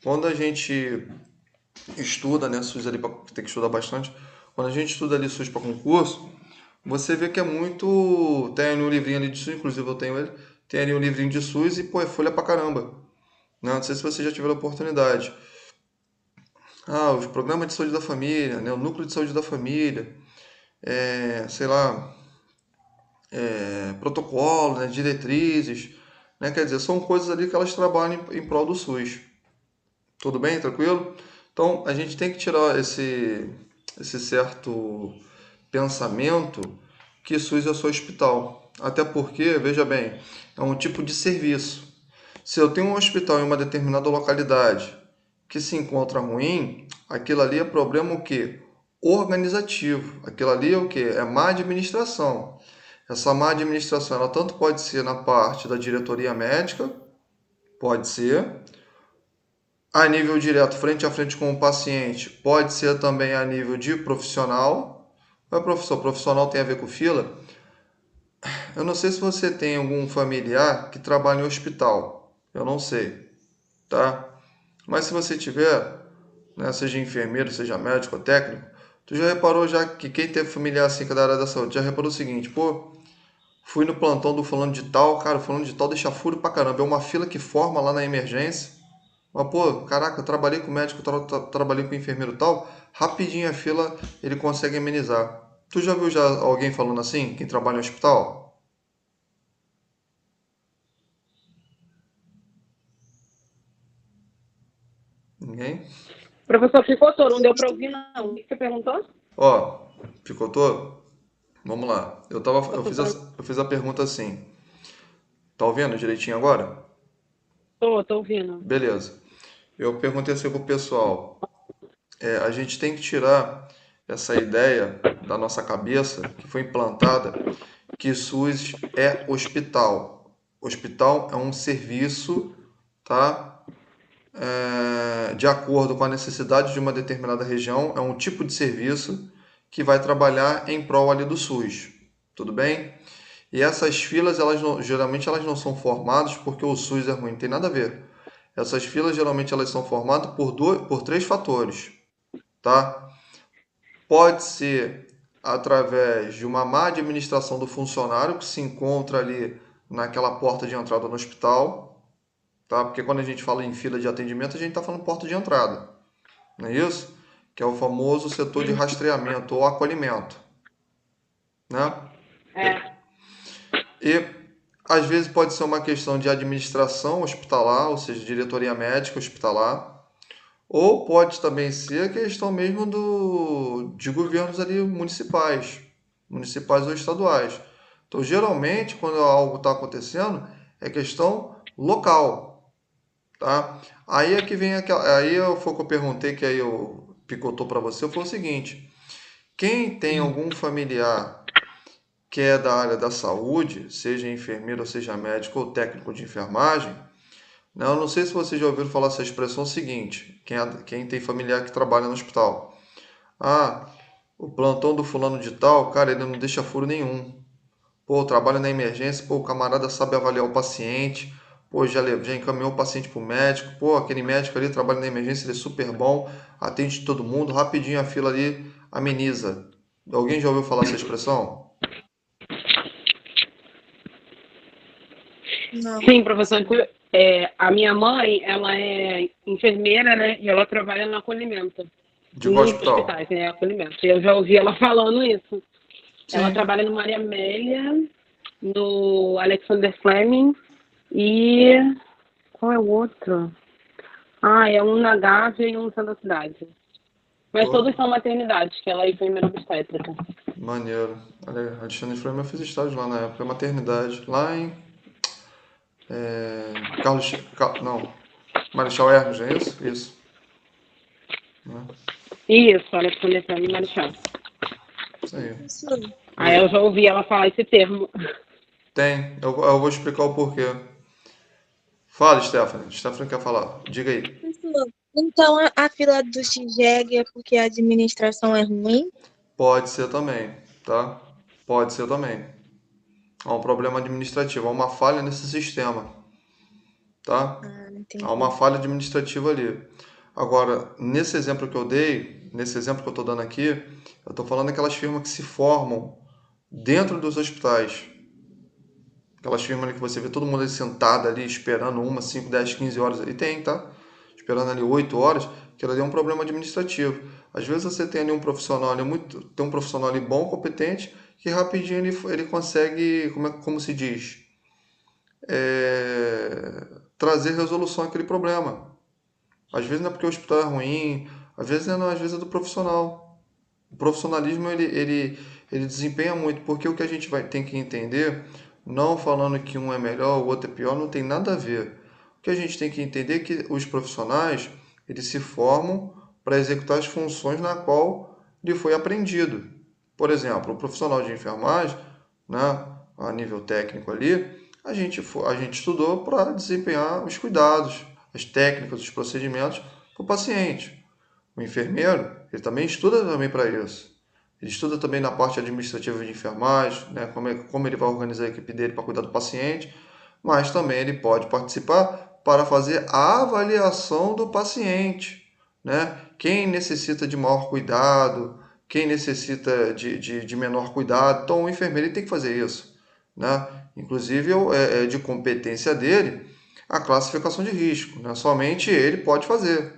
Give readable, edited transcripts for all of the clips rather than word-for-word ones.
Quando a gente estuda, né, SUS ali, tem que estudar bastante. Quando a gente estuda ali SUS para concurso, você vê que é muito. Tem ali um livrinho ali de SUS, inclusive eu tenho ele. Tem ali um livrinho de SUS e, pô, é folha pra caramba. Não sei se você já tiver a oportunidade. Ah, os programas de saúde da família, né, o núcleo de saúde da família, sei lá, protocolo, né, diretrizes, né, quer dizer, são coisas ali que elas trabalham em prol do SUS. Tudo bem? Tranquilo? Então, a gente tem que tirar esse certo pensamento que SUS é só hospital. Até porque, veja bem, é um tipo de serviço. Se eu tenho um hospital em uma determinada localidade que se encontra ruim, aquilo ali é problema o quê? Organizativo. Aquilo ali é o quê? É má administração. Essa má administração, ela tanto pode ser na parte da diretoria médica, pode ser, a nível direto, frente a frente com o paciente, pode ser também a nível de profissional. Qual é profissão? Profissional tem a ver com fila? Eu não sei se você tem algum familiar que trabalha em hospital. Eu não sei, tá? Mas se você tiver, né, seja enfermeiro, seja médico ou técnico, tu já reparou já que quem teve familiar assim que é da área da saúde, já reparou o seguinte, pô, fui no plantão do fulano de tal, cara, o fulano de tal deixa furo pra caramba. É uma fila que forma lá na emergência. Mas, pô, caraca, eu trabalhei com médico, trabalhei com enfermeiro e tal, rapidinho a fila ele consegue amenizar. Tu já viu já alguém falando assim, quem trabalha em hospital? Ninguém? Professor picotou, não deu para ouvir, não. O que você perguntou? Ó, picotou? Vamos lá. Professor, Eu fiz a pergunta assim. Tá ouvindo direitinho agora? tô ouvindo. Beleza. Eu perguntei assim pro pessoal. A gente tem que tirar essa ideia da nossa cabeça que foi implantada que SUS é hospital. Hospital é um serviço, tá? De acordo com a necessidade de uma determinada região, é um tipo de serviço que vai trabalhar em prol ali do SUS. Tudo bem? E essas filas, geralmente elas não são formadas porque o SUS é ruim, não tem nada a ver. Essas filas geralmente elas são formadas por três fatores, tá? Pode ser através de uma má administração do funcionário que se encontra ali naquela porta de entrada no hospital, tá? Porque quando a gente fala em fila de atendimento, a gente está falando porta de entrada, não é isso? Que é o famoso setor de rastreamento ou acolhimento, né? É, E às vezes pode ser uma questão de administração hospitalar, ou seja, diretoria médica hospitalar, ou pode também ser a questão mesmo de governos ali municipais ou estaduais. Então, geralmente, quando algo está acontecendo, é questão local, tá? Aí é que vem aquela, foi o que eu perguntei que aí eu picotou para você, foi o seguinte: quem tem algum familiar que é da área da saúde, seja enfermeiro, seja médico ou técnico de enfermagem, não, não sei se vocês já ouviram falar essa expressão seguinte: quem tem familiar que trabalha no hospital. Ah, o plantão do fulano de tal, cara, ele não deixa furo nenhum. Pô, trabalha na emergência, pô, o camarada sabe avaliar o paciente, pô, já encaminhou o paciente pro médico, pô, aquele médico ali trabalha na emergência, ele é super bom, atende todo mundo, rapidinho a fila ali ameniza. Alguém já ouviu falar essa expressão? Não. sim, professor. A minha mãe, ela é enfermeira, né? E ela trabalha no acolhimento. De qual Nos hospital? hospitais, né? Acolhimento. E eu já ouvi ela falando isso. Ela Sim. trabalha no Maria Amélia, no Alexander Fleming e... Qual é o outro? Ah, é um na Gávea e um no Santa Cidade. Mas Pô, todos são maternidades, que ela é enfermeira obstétrica. maneiro. Olha, Alexandre Frame, eu fiz estágio lá na época, maternidade. Lá em não, Marechal Hermes, não é isso? Isso. Né? Isso, Alexander Fleming e Marechal. Isso aí. Professor, Aí eu já ouvi ela falar esse termo. Tem, eu vou explicar o porquê. Fala, Stephanie. Stephanie quer falar. Diga aí. professor, então a fila do XGEG é porque a administração é ruim? Pode ser também, tá? Pode ser também. Há um problema administrativo, há uma falha nesse sistema, tá? Ah, Há uma entendi. falha administrativa ali. Agora, nesse exemplo que eu dei, nesse exemplo que eu estou dando aqui, eu estou falando daquelas firmas que se formam dentro dos hospitais. Aquelas firmas ali que você vê todo mundo ali sentado ali, esperando 5, 10, 15 horas. E tem, tá? Esperando ali 8 horas, que ali é um problema administrativo. Às vezes você tem ali um profissional ali tem um profissional ali bom, competente, que rapidinho ele consegue, como se diz, trazer resolução àquele problema. Às vezes não é porque o hospital é ruim, às vezes não, às vezes é do profissional. O profissionalismo ele desempenha muito, porque o que a gente tem que entender, não falando que um é melhor, o outro é pior, não tem nada a ver. O que a gente tem que entender é que os profissionais, eles se formam para executar as funções na qual lhe foi aprendido. Por exemplo, o profissional de enfermagem, né, a nível técnico ali, a gente estudou para desempenhar os cuidados, as técnicas, os procedimentos para o paciente. O enfermeiro, ele também estuda também para isso. Ele estuda também na parte administrativa de enfermagem, né, como ele vai organizar a equipe dele para cuidar do paciente, mas também ele pode participar para fazer a avaliação do paciente, né? Quem necessita de maior cuidado, quem necessita de menor cuidado. Então, o enfermeiro ele tem que fazer isso, né? Inclusive, é de competência dele a classificação de risco, né? Somente ele pode fazer,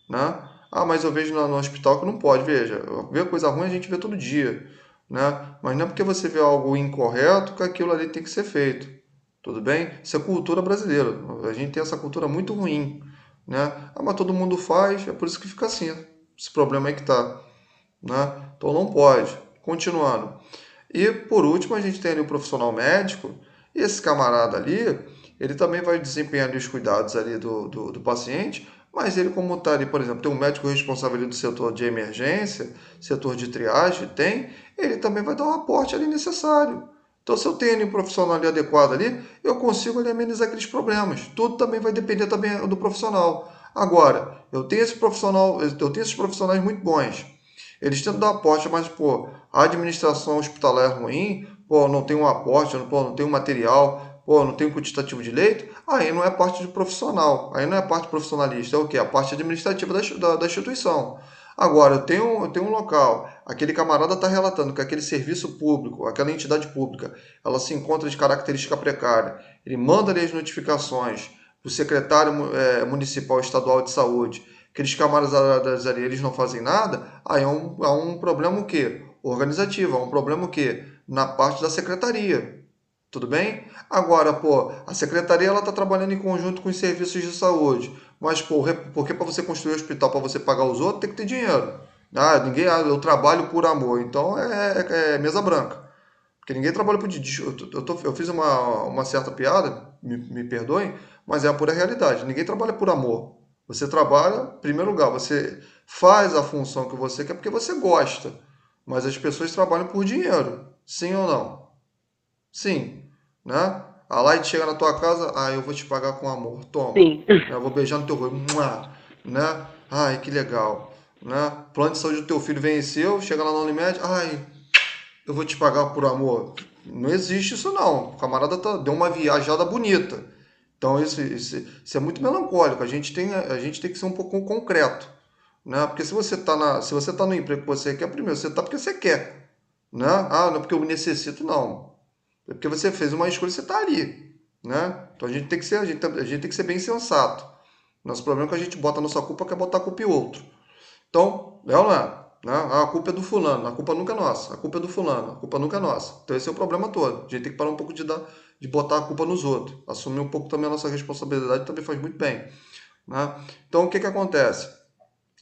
né? Ah, mas eu vejo no hospital que não pode. Veja, ver coisa ruim a gente vê todo dia, né? Mas não é porque você vê algo incorreto que aquilo ali tem que ser feito. Tudo bem? Isso é cultura brasileira. A gente tem essa cultura muito ruim, né? Ah, mas todo mundo faz, é por isso que fica assim. Esse problema aí que tá, né? Então não pode. Continuando. E por último, a gente tem ali o profissional médico, e esse camarada ali, ele também vai desempenhar ali os cuidados ali do paciente, mas ele como está ali, por exemplo, tem um médico responsável ali do setor de emergência, setor de triagem, ele também vai dar um aporte ali necessário. Então, se eu tenho ali um profissional ali adequado ali, eu consigo ali amenizar aqueles problemas. Tudo também vai depender também do profissional. Agora, eu tenho esses profissionais muito bons. Eles tentam dar aporte, mas, pô, a administração hospitalar é ruim, pô, não tem um aporte, pô, não tem um material, pô, não tem um quantitativo de leito, aí não é parte de profissional, aí não é parte profissionalista, é o quê? A parte administrativa da instituição. Agora, eu tenho um local, aquele camarada está relatando que aquele serviço público, aquela entidade pública, ela se encontra de característica precária, ele manda ali as notificações para o secretário municipal estadual de saúde, aqueles camaradas ali, eles não fazem nada, aí é um problema o quê? Organizativo, é um problema o quê? Na parte da secretaria. Tudo bem? Agora, pô, a secretaria ela está trabalhando em conjunto com os serviços de saúde. Mas, pô, porque para você construir um hospital, para você pagar os outros, tem que ter dinheiro. Eu trabalho por amor. Então é mesa branca. Porque ninguém trabalha por dinheiro. Eu fiz uma certa piada, me perdoem, mas é a pura realidade. Ninguém trabalha por amor. Você trabalha, em primeiro lugar, você faz a função que você quer porque você gosta. Mas as pessoas trabalham por dinheiro. Sim ou não? Sim, né? A Light chega na tua casa, eu vou te pagar com amor, toma, Sim. né? Eu vou beijar no teu rosto, né? Ai, que legal, né? Plano de saúde do teu filho venceu, chega lá na Unimed, eu vou te pagar por amor. Não existe isso não, o camarada deu uma viajada bonita. Então isso é muito melancólico, a gente tem que ser um pouco concreto, né? Porque se você tá no emprego que você quer, primeiro, você tá porque você quer, né? Ah, não é porque eu necessito, não. É porque você fez uma escolha e você está ali, né? Então a gente tem que ser, a gente tem que ser bem sensato. Nosso problema é que a gente bota a nossa culpa, quer botar a culpa em outro. Então, é ou não é? Né? A culpa é do fulano, a culpa nunca é nossa. A culpa é do fulano, a culpa nunca é nossa. Então esse é o problema todo. A gente tem que parar um pouco de botar a culpa nos outros. Assumir um pouco também a nossa responsabilidade também faz muito bem. Né? Então o que que acontece?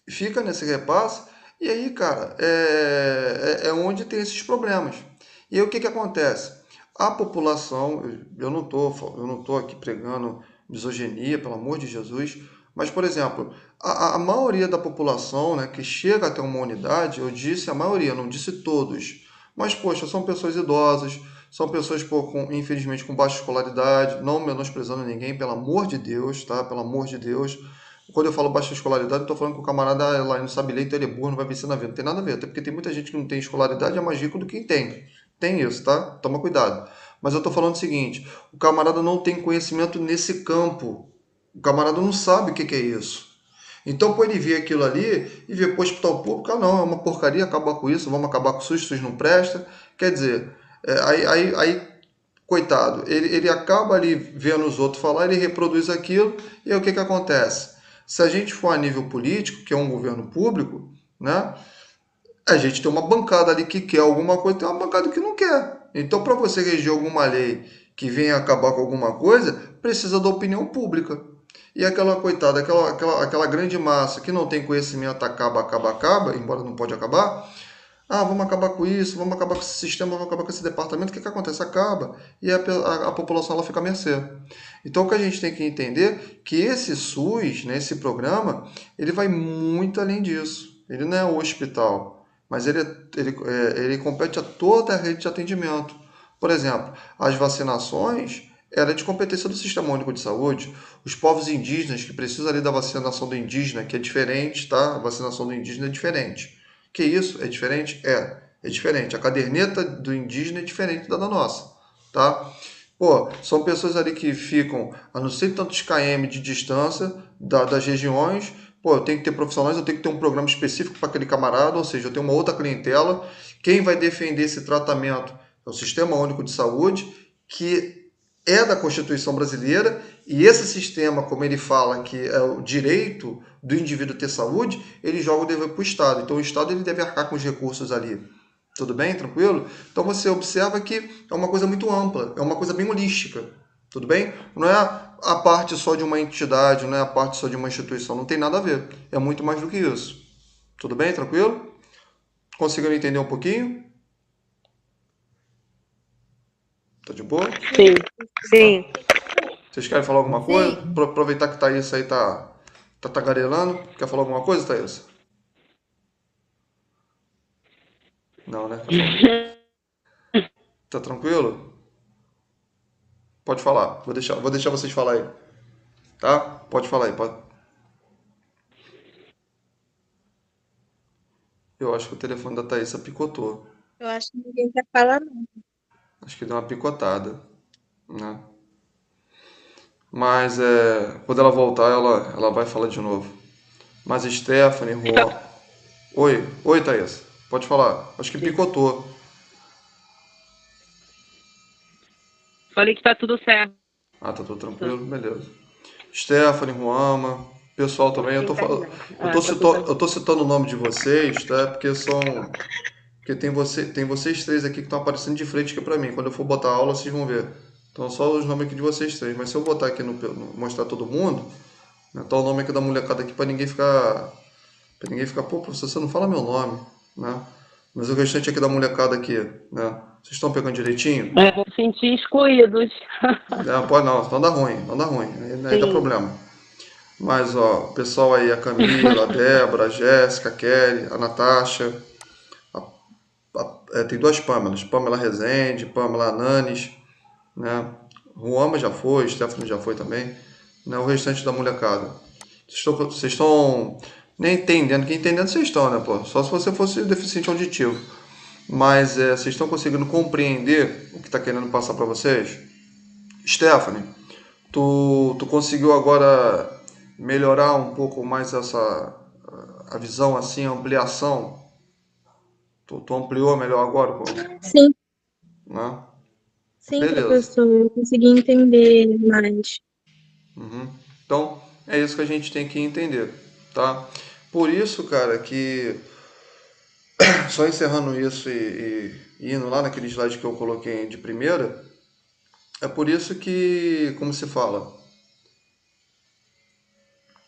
Fica nesse repasse e aí, cara, é onde tem esses problemas. E aí o que que acontece? A população, eu não tô aqui pregando misoginia, pelo amor de Jesus, mas, por exemplo, a maioria da população, né, que chega até uma unidade, eu disse a maioria, não disse todos, mas, poxa, são pessoas idosas, são pessoas, pô, infelizmente, com baixa escolaridade, não menosprezando ninguém, pelo amor de Deus, tá? Pelo amor de Deus. Quando eu falo baixa escolaridade, eu estou falando que o camarada lá não sabe ler, então ele é burro, não vai vencer na vida. Não tem nada a ver, até porque tem muita gente que não tem escolaridade e é mais rico do que tem. Tem isso, tá? Toma cuidado. Mas eu estou falando o seguinte: o camarada não tem conhecimento nesse campo. O camarada não sabe o que é isso. Então, por ele ver aquilo ali e ver, pô, hospital público, não, é uma porcaria, acabar com isso, vamos acabar com o SUS não presta. Quer dizer, coitado, ele acaba ali vendo os outros falar, ele reproduz aquilo, e aí o que acontece? Se a gente for a nível político, que é um governo público, né, a gente tem uma bancada ali que quer alguma coisa, tem uma bancada que não quer. Então, para você reger alguma lei que venha acabar com alguma coisa, precisa da opinião pública. E aquela coitada, aquela grande massa que não tem conhecimento, acaba, embora não pode acabar. Ah, vamos acabar com isso, vamos acabar com esse sistema, vamos acabar com esse departamento. O que acontece? Acaba. E a população ela fica à mercê. Então, o que a gente tem que entender é que esse SUS, né, esse programa, ele vai muito além disso. Ele não é o hospital, mas ele compete a toda a rede de atendimento. Por exemplo, as vacinações, ela é de competência do Sistema Único de Saúde. Os povos indígenas que precisam ali da vacinação do indígena, que é diferente, tá? A vacinação do indígena é diferente. Que isso? É diferente? É diferente. A caderneta do indígena é diferente da nossa, tá? Pô, são pessoas ali que ficam a não sei tantos km de distância das regiões. Pô, eu tenho que ter profissionais, eu tenho que ter um programa específico para aquele camarada, ou seja, eu tenho uma outra clientela. Quem vai defender esse tratamento é o Sistema Único de Saúde, que é da Constituição brasileira, e esse sistema, como ele fala que é o direito do indivíduo ter saúde, ele joga o dever para o Estado. Então o Estado ele deve arcar com os recursos ali. Tudo bem? Tranquilo? Então você observa que é uma coisa muito ampla, é uma coisa bem holística. Tudo bem? Não é a parte só de uma entidade, não é a parte só de uma instituição, não tem nada a ver. É muito mais do que isso. Tudo bem? Tranquilo? Conseguiram entender um pouquinho? Tá de boa? Sim, sim. Vocês querem falar alguma coisa? Sim. Aproveitar que Thaís aí tá tagarelando. Quer falar alguma coisa, Thaís? Não, né? Tá tranquilo? Pode falar. Vou deixar vocês falar aí. Tá? Pode falar aí. Eu acho que o telefone da Thaís picotou. Eu acho que ninguém quer falar, não. Acho que deu uma picotada, né? Mas quando ela voltar, ela vai falar de novo. Mas Stephanie, Juan... Oi, Thaís. Pode falar. Acho que picotou. Falei que tá tudo certo. Ah, tá tudo tranquilo? Beleza. Stephanie, Ruama, pessoal também, eu tô citando o nome de vocês, tá? Porque tem vocês três aqui que estão aparecendo de frente aqui pra mim. Quando eu for botar a aula, vocês vão ver. Então só os nomes aqui de vocês três. Mas se eu botar aqui mostrar todo mundo, né, tá o nome aqui da molecada aqui pra ninguém ficar, pô, professor, você não fala meu nome, né? Mas o restante aqui da molecada aqui, né? Vocês estão pegando direitinho? Vou sentir excluídos. Não, pode não, não dá ruim, não dá ruim. Aí dá Sim. problema. Mas, ó, o pessoal aí, a Camila, a Débora, a Jéssica, a Kelly, a Natasha. Tem duas Pâmelas, Pâmela Rezende, Pâmela Ananes, né? Ruama já foi, Stephanie já foi também, né? O restante da molecada. Vocês estão nem entendendo, que entendendo vocês estão, né, pô? Só se você fosse deficiente auditivo. Mas vocês estão conseguindo compreender o que está querendo passar para vocês? Stephanie, tu conseguiu agora melhorar um pouco mais a visão, assim, a ampliação? Tu ampliou melhor agora, pô? Sim, Né? sim, Beleza. professor, eu consegui entender mais. Uhum. Então, é isso que a gente tem que entender, tá? Por isso, cara, que só encerrando isso e indo lá naquele slide que eu coloquei de primeira, é por isso que, como se fala,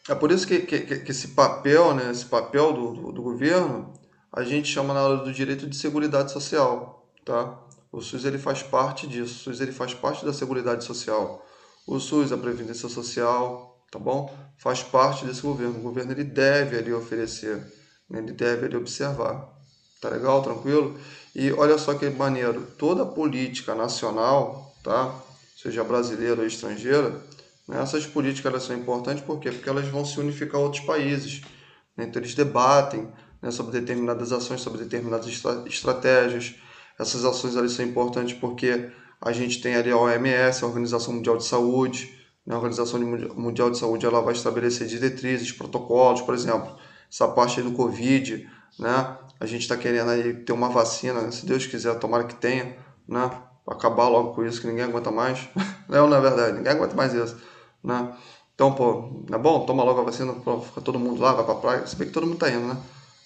é por isso que esse papel, né, esse papel do governo, a gente chama na hora do direito de seguridade social, tá? O SUS ele faz parte disso, o SUS ele faz parte da seguridade social. O SUS, a Previdência Social, tá bom? Faz parte desse governo. O governo ele deve ali oferecer, né? Ele deve ali observar. Tá legal? Tranquilo? E olha só que maneiro, toda política nacional, tá? Seja brasileira ou estrangeira, né? Essas políticas elas são importantes por quê? Porque elas vão se unificar a outros países, né? Então eles debatem, né, sobre determinadas ações, sobre determinadas estratégias. Essas ações ali são importantes porque a gente tem ali a OMS, a Organização Mundial de Saúde, A Organização Mundial de Saúde ela vai estabelecer diretrizes, protocolos, por exemplo, essa parte aí do Covid, né? A gente está querendo aí ter uma vacina, né? Se Deus quiser, tomara que tenha, né? Pra acabar logo com isso, que ninguém aguenta mais. Não é verdade, ninguém aguenta mais isso, né? Então, pô, é bom, toma logo a vacina, pô, fica todo mundo lá, vai pra praia, se bem que todo mundo tá indo, né?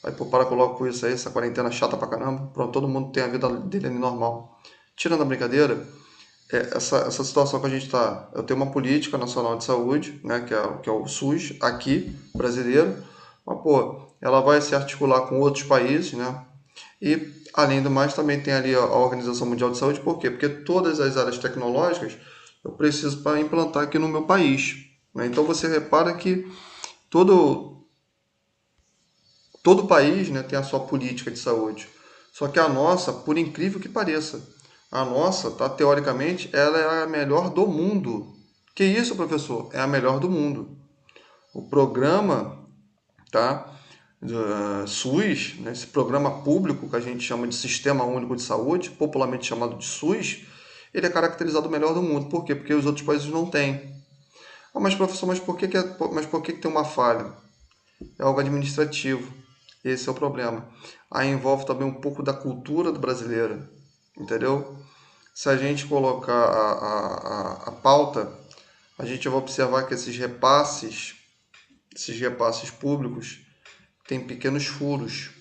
Aí, pô, para logo com isso aí, essa quarentena chata pra caramba, pronto, todo mundo tem a vida dele ali normal. Tirando a brincadeira, essa situação que a gente está. Eu tenho uma política nacional de saúde, né, que é o SUS, aqui, brasileiro, mas, pô, ela vai se articular com outros países, né, e, além do mais, também tem ali a Organização Mundial de Saúde, por quê? Porque todas as áreas tecnológicas eu preciso para implantar aqui no meu país, né? Então, você repara que todo, todo país, né, tem a sua política de saúde. Só que a nossa, por incrível que pareça, a nossa, tá, teoricamente, ela é a melhor do mundo. Que isso, professor? É a melhor do mundo. O programa, tá, SUS, né, esse programa público que a gente chama de Sistema Único de Saúde, popularmente chamado de SUS, ele é caracterizado o melhor do mundo. Por quê? Porque os outros países não têm. Ah, mas professor, mas por que tem uma falha? É algo administrativo. Esse é o problema. Aí envolve também um pouco da cultura do brasileiro, entendeu? Se a gente colocar a pauta, a gente vai observar que esses repasses públicos, têm pequenos furos,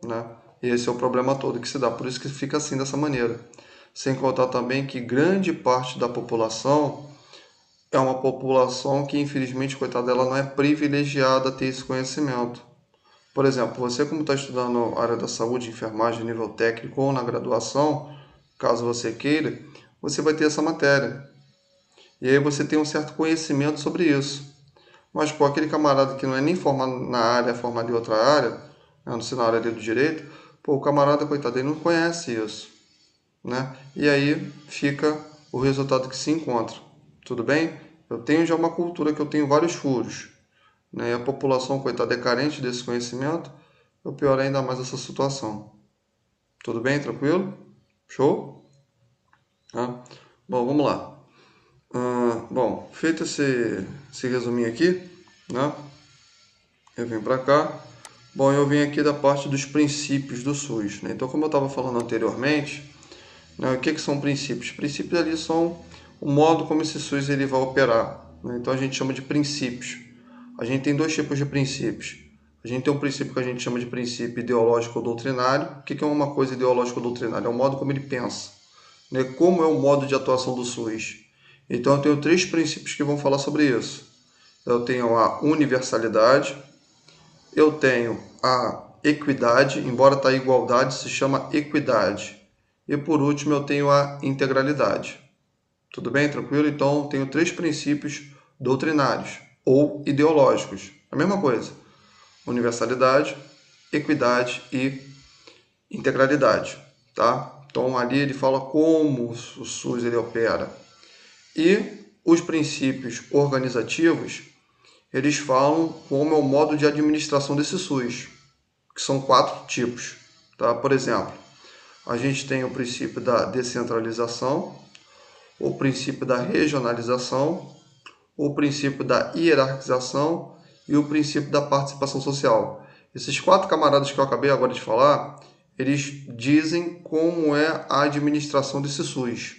né? E esse é o problema todo que se dá, por isso que fica assim dessa maneira. Sem contar também que grande parte da população é uma população que, infelizmente, coitada dela, não é privilegiada a ter esse conhecimento. Por exemplo, você como está estudando a área da saúde, enfermagem, nível técnico ou na graduação, caso você queira, você vai ter essa matéria. E aí você tem um certo conhecimento sobre isso. Mas, pô, aquele camarada que não é nem formado na área, é formado em outra área, né, não sei na área ali do direito, pô, o camarada, coitado, ele não conhece isso, né? E aí fica o resultado que se encontra. Tudo bem? Eu tenho já uma cultura que eu tenho vários furos, né? E a população, coitada, é carente desse conhecimento, eu pioro ainda mais essa situação. Tudo bem? Tranquilo? Show? Tá? Bom, vamos lá. Bom, feito esse resuminho aqui, né? Eu vim para cá. Bom, eu vim aqui da parte dos princípios do SUS, né? Então, como eu estava falando anteriormente, né, o que são princípios? Princípios ali são o modo como esse SUS ele vai operar, né? Então, a gente chama de princípios. A gente tem dois tipos de princípios. A gente tem um princípio que a gente chama de princípio ideológico ou doutrinário. O que é uma coisa ideológica ou doutrinária? É o modo como ele pensa, né? Como é o modo de atuação do SUS. Então, eu tenho três princípios que vão falar sobre isso. Eu tenho a universalidade, eu tenho a equidade, embora tá igualdade, se chama equidade. E por último, eu tenho a integralidade. Tudo bem? Tranquilo? Então, eu tenho três princípios doutrinários ou ideológicos. A mesma coisa. Universalidade, equidade e integralidade, tá? Então, ali ele fala como o SUS ele opera. E os princípios organizativos, eles falam como é o modo de administração desse SUS, que são 4 tipos. Tá? Por exemplo, a gente tem o princípio da descentralização, o princípio da regionalização, o princípio da hierarquização e o princípio da participação social. Esses 4 camaradas que eu acabei agora de falar, eles dizem como é a administração desse SUS.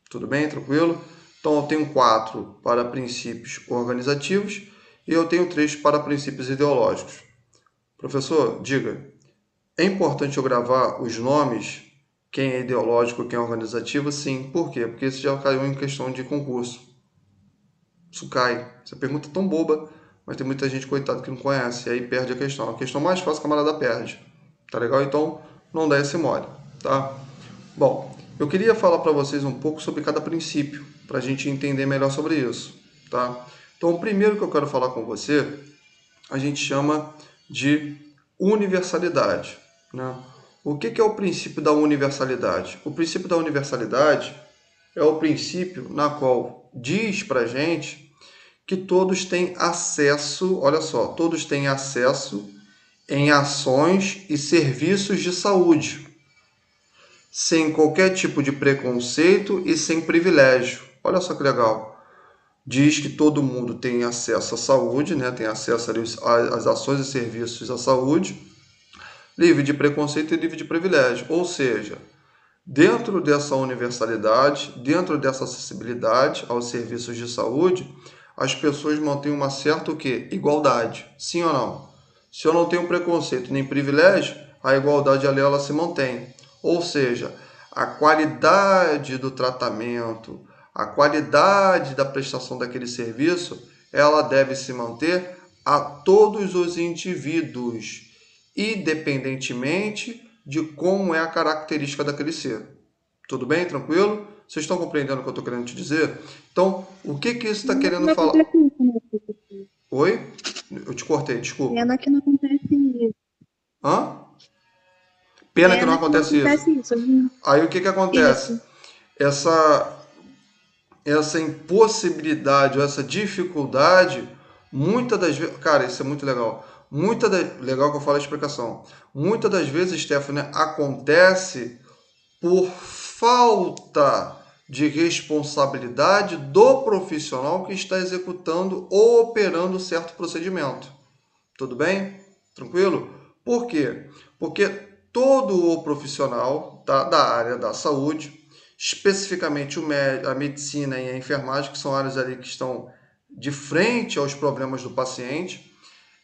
Tudo bem? Tranquilo? Então, eu tenho 4 para princípios organizativos e eu tenho 3 para princípios ideológicos. Professor, diga, é importante eu gravar os nomes, quem é ideológico, quem é organizativo? Sim. Por quê? Porque isso já caiu em questão de concurso. Isso cai. Essa pergunta é tão boba, mas tem muita gente, coitado, que não conhece, e aí perde a questão. A questão mais fácil, o camarada perde. Tá legal? Então, não dá esse mole, tá? Bom, eu queria falar para vocês um pouco sobre cada princípio, para a gente entender melhor sobre isso, tá? Então, o primeiro que eu quero falar com você, a gente chama de universalidade, né? O que é o princípio da universalidade? O princípio da universalidade é o princípio na qual diz para a gente que todos têm acesso, olha só, todos têm acesso em ações e serviços de saúde, sem qualquer tipo de preconceito e sem privilégio. Olha só que legal. diz que todo mundo tem acesso à saúde, né? Tem acesso ali às ações e serviços à saúde, livre de preconceito e livre de privilégio. Ou seja, dentro dessa universalidade, dentro dessa acessibilidade aos serviços de saúde, as pessoas mantêm uma certa o quê? Igualdade. Sim ou não? Se eu não tenho preconceito nem privilégio, a igualdade ali ela se mantém. Ou seja, a qualidade do tratamento, a qualidade da prestação daquele serviço, ela deve se manter a todos os indivíduos, independentemente de como é a característica daquele ser. Tudo bem? Tranquilo? Vocês estão compreendendo o que eu estou querendo te dizer? Então, o que que isso está Pena que querendo não falar? acontece isso, né, professor? Oi? Eu te cortei, desculpa. Pena que não acontece isso. Hã? Pena que não Pena que não acontece isso. acontece isso, viu? Aí o que que acontece? Isso. Essa, essa impossibilidade, ou essa dificuldade, muitas das vezes. Cara, isso é muito legal. Legal que eu falo a explicação. Muitas das vezes, Stephanie, acontece por falta de responsabilidade do profissional que está executando ou operando certo procedimento. Tudo bem? Tranquilo? Por quê? Porque todo o profissional da área da saúde, especificamente a medicina e a enfermagem, que são áreas ali que estão de frente aos problemas do paciente,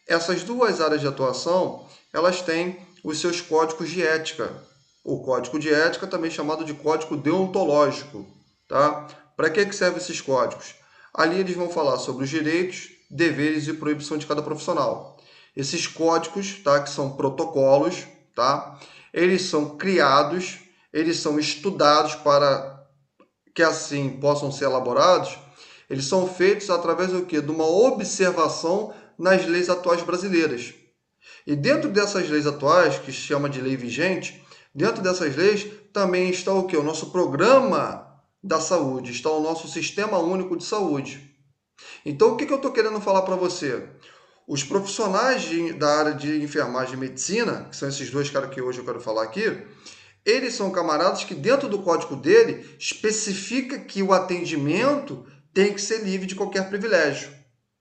essas duas áreas de atuação, elas têm os seus códigos de ética. O código de ética, também chamado de código deontológico, tá? Para que servem esses códigos? Ali eles vão falar sobre os direitos, deveres e proibição de cada profissional. Esses códigos, tá, que são protocolos, tá? Eles são criados, eles são estudados para que assim possam ser elaborados. Eles são feitos através do quê? De uma observação nas leis atuais brasileiras. E dentro dessas leis atuais, que se chama de lei vigente, dentro dessas leis também está o quê? O nosso programa da saúde, está o nosso sistema único de saúde. Então, o que eu estou querendo falar para você? Os profissionais da área de enfermagem e medicina, que são esses dois caras que hoje eu quero falar aqui, eles são camaradas que dentro do código dele especifica que o atendimento tem que ser livre de qualquer privilégio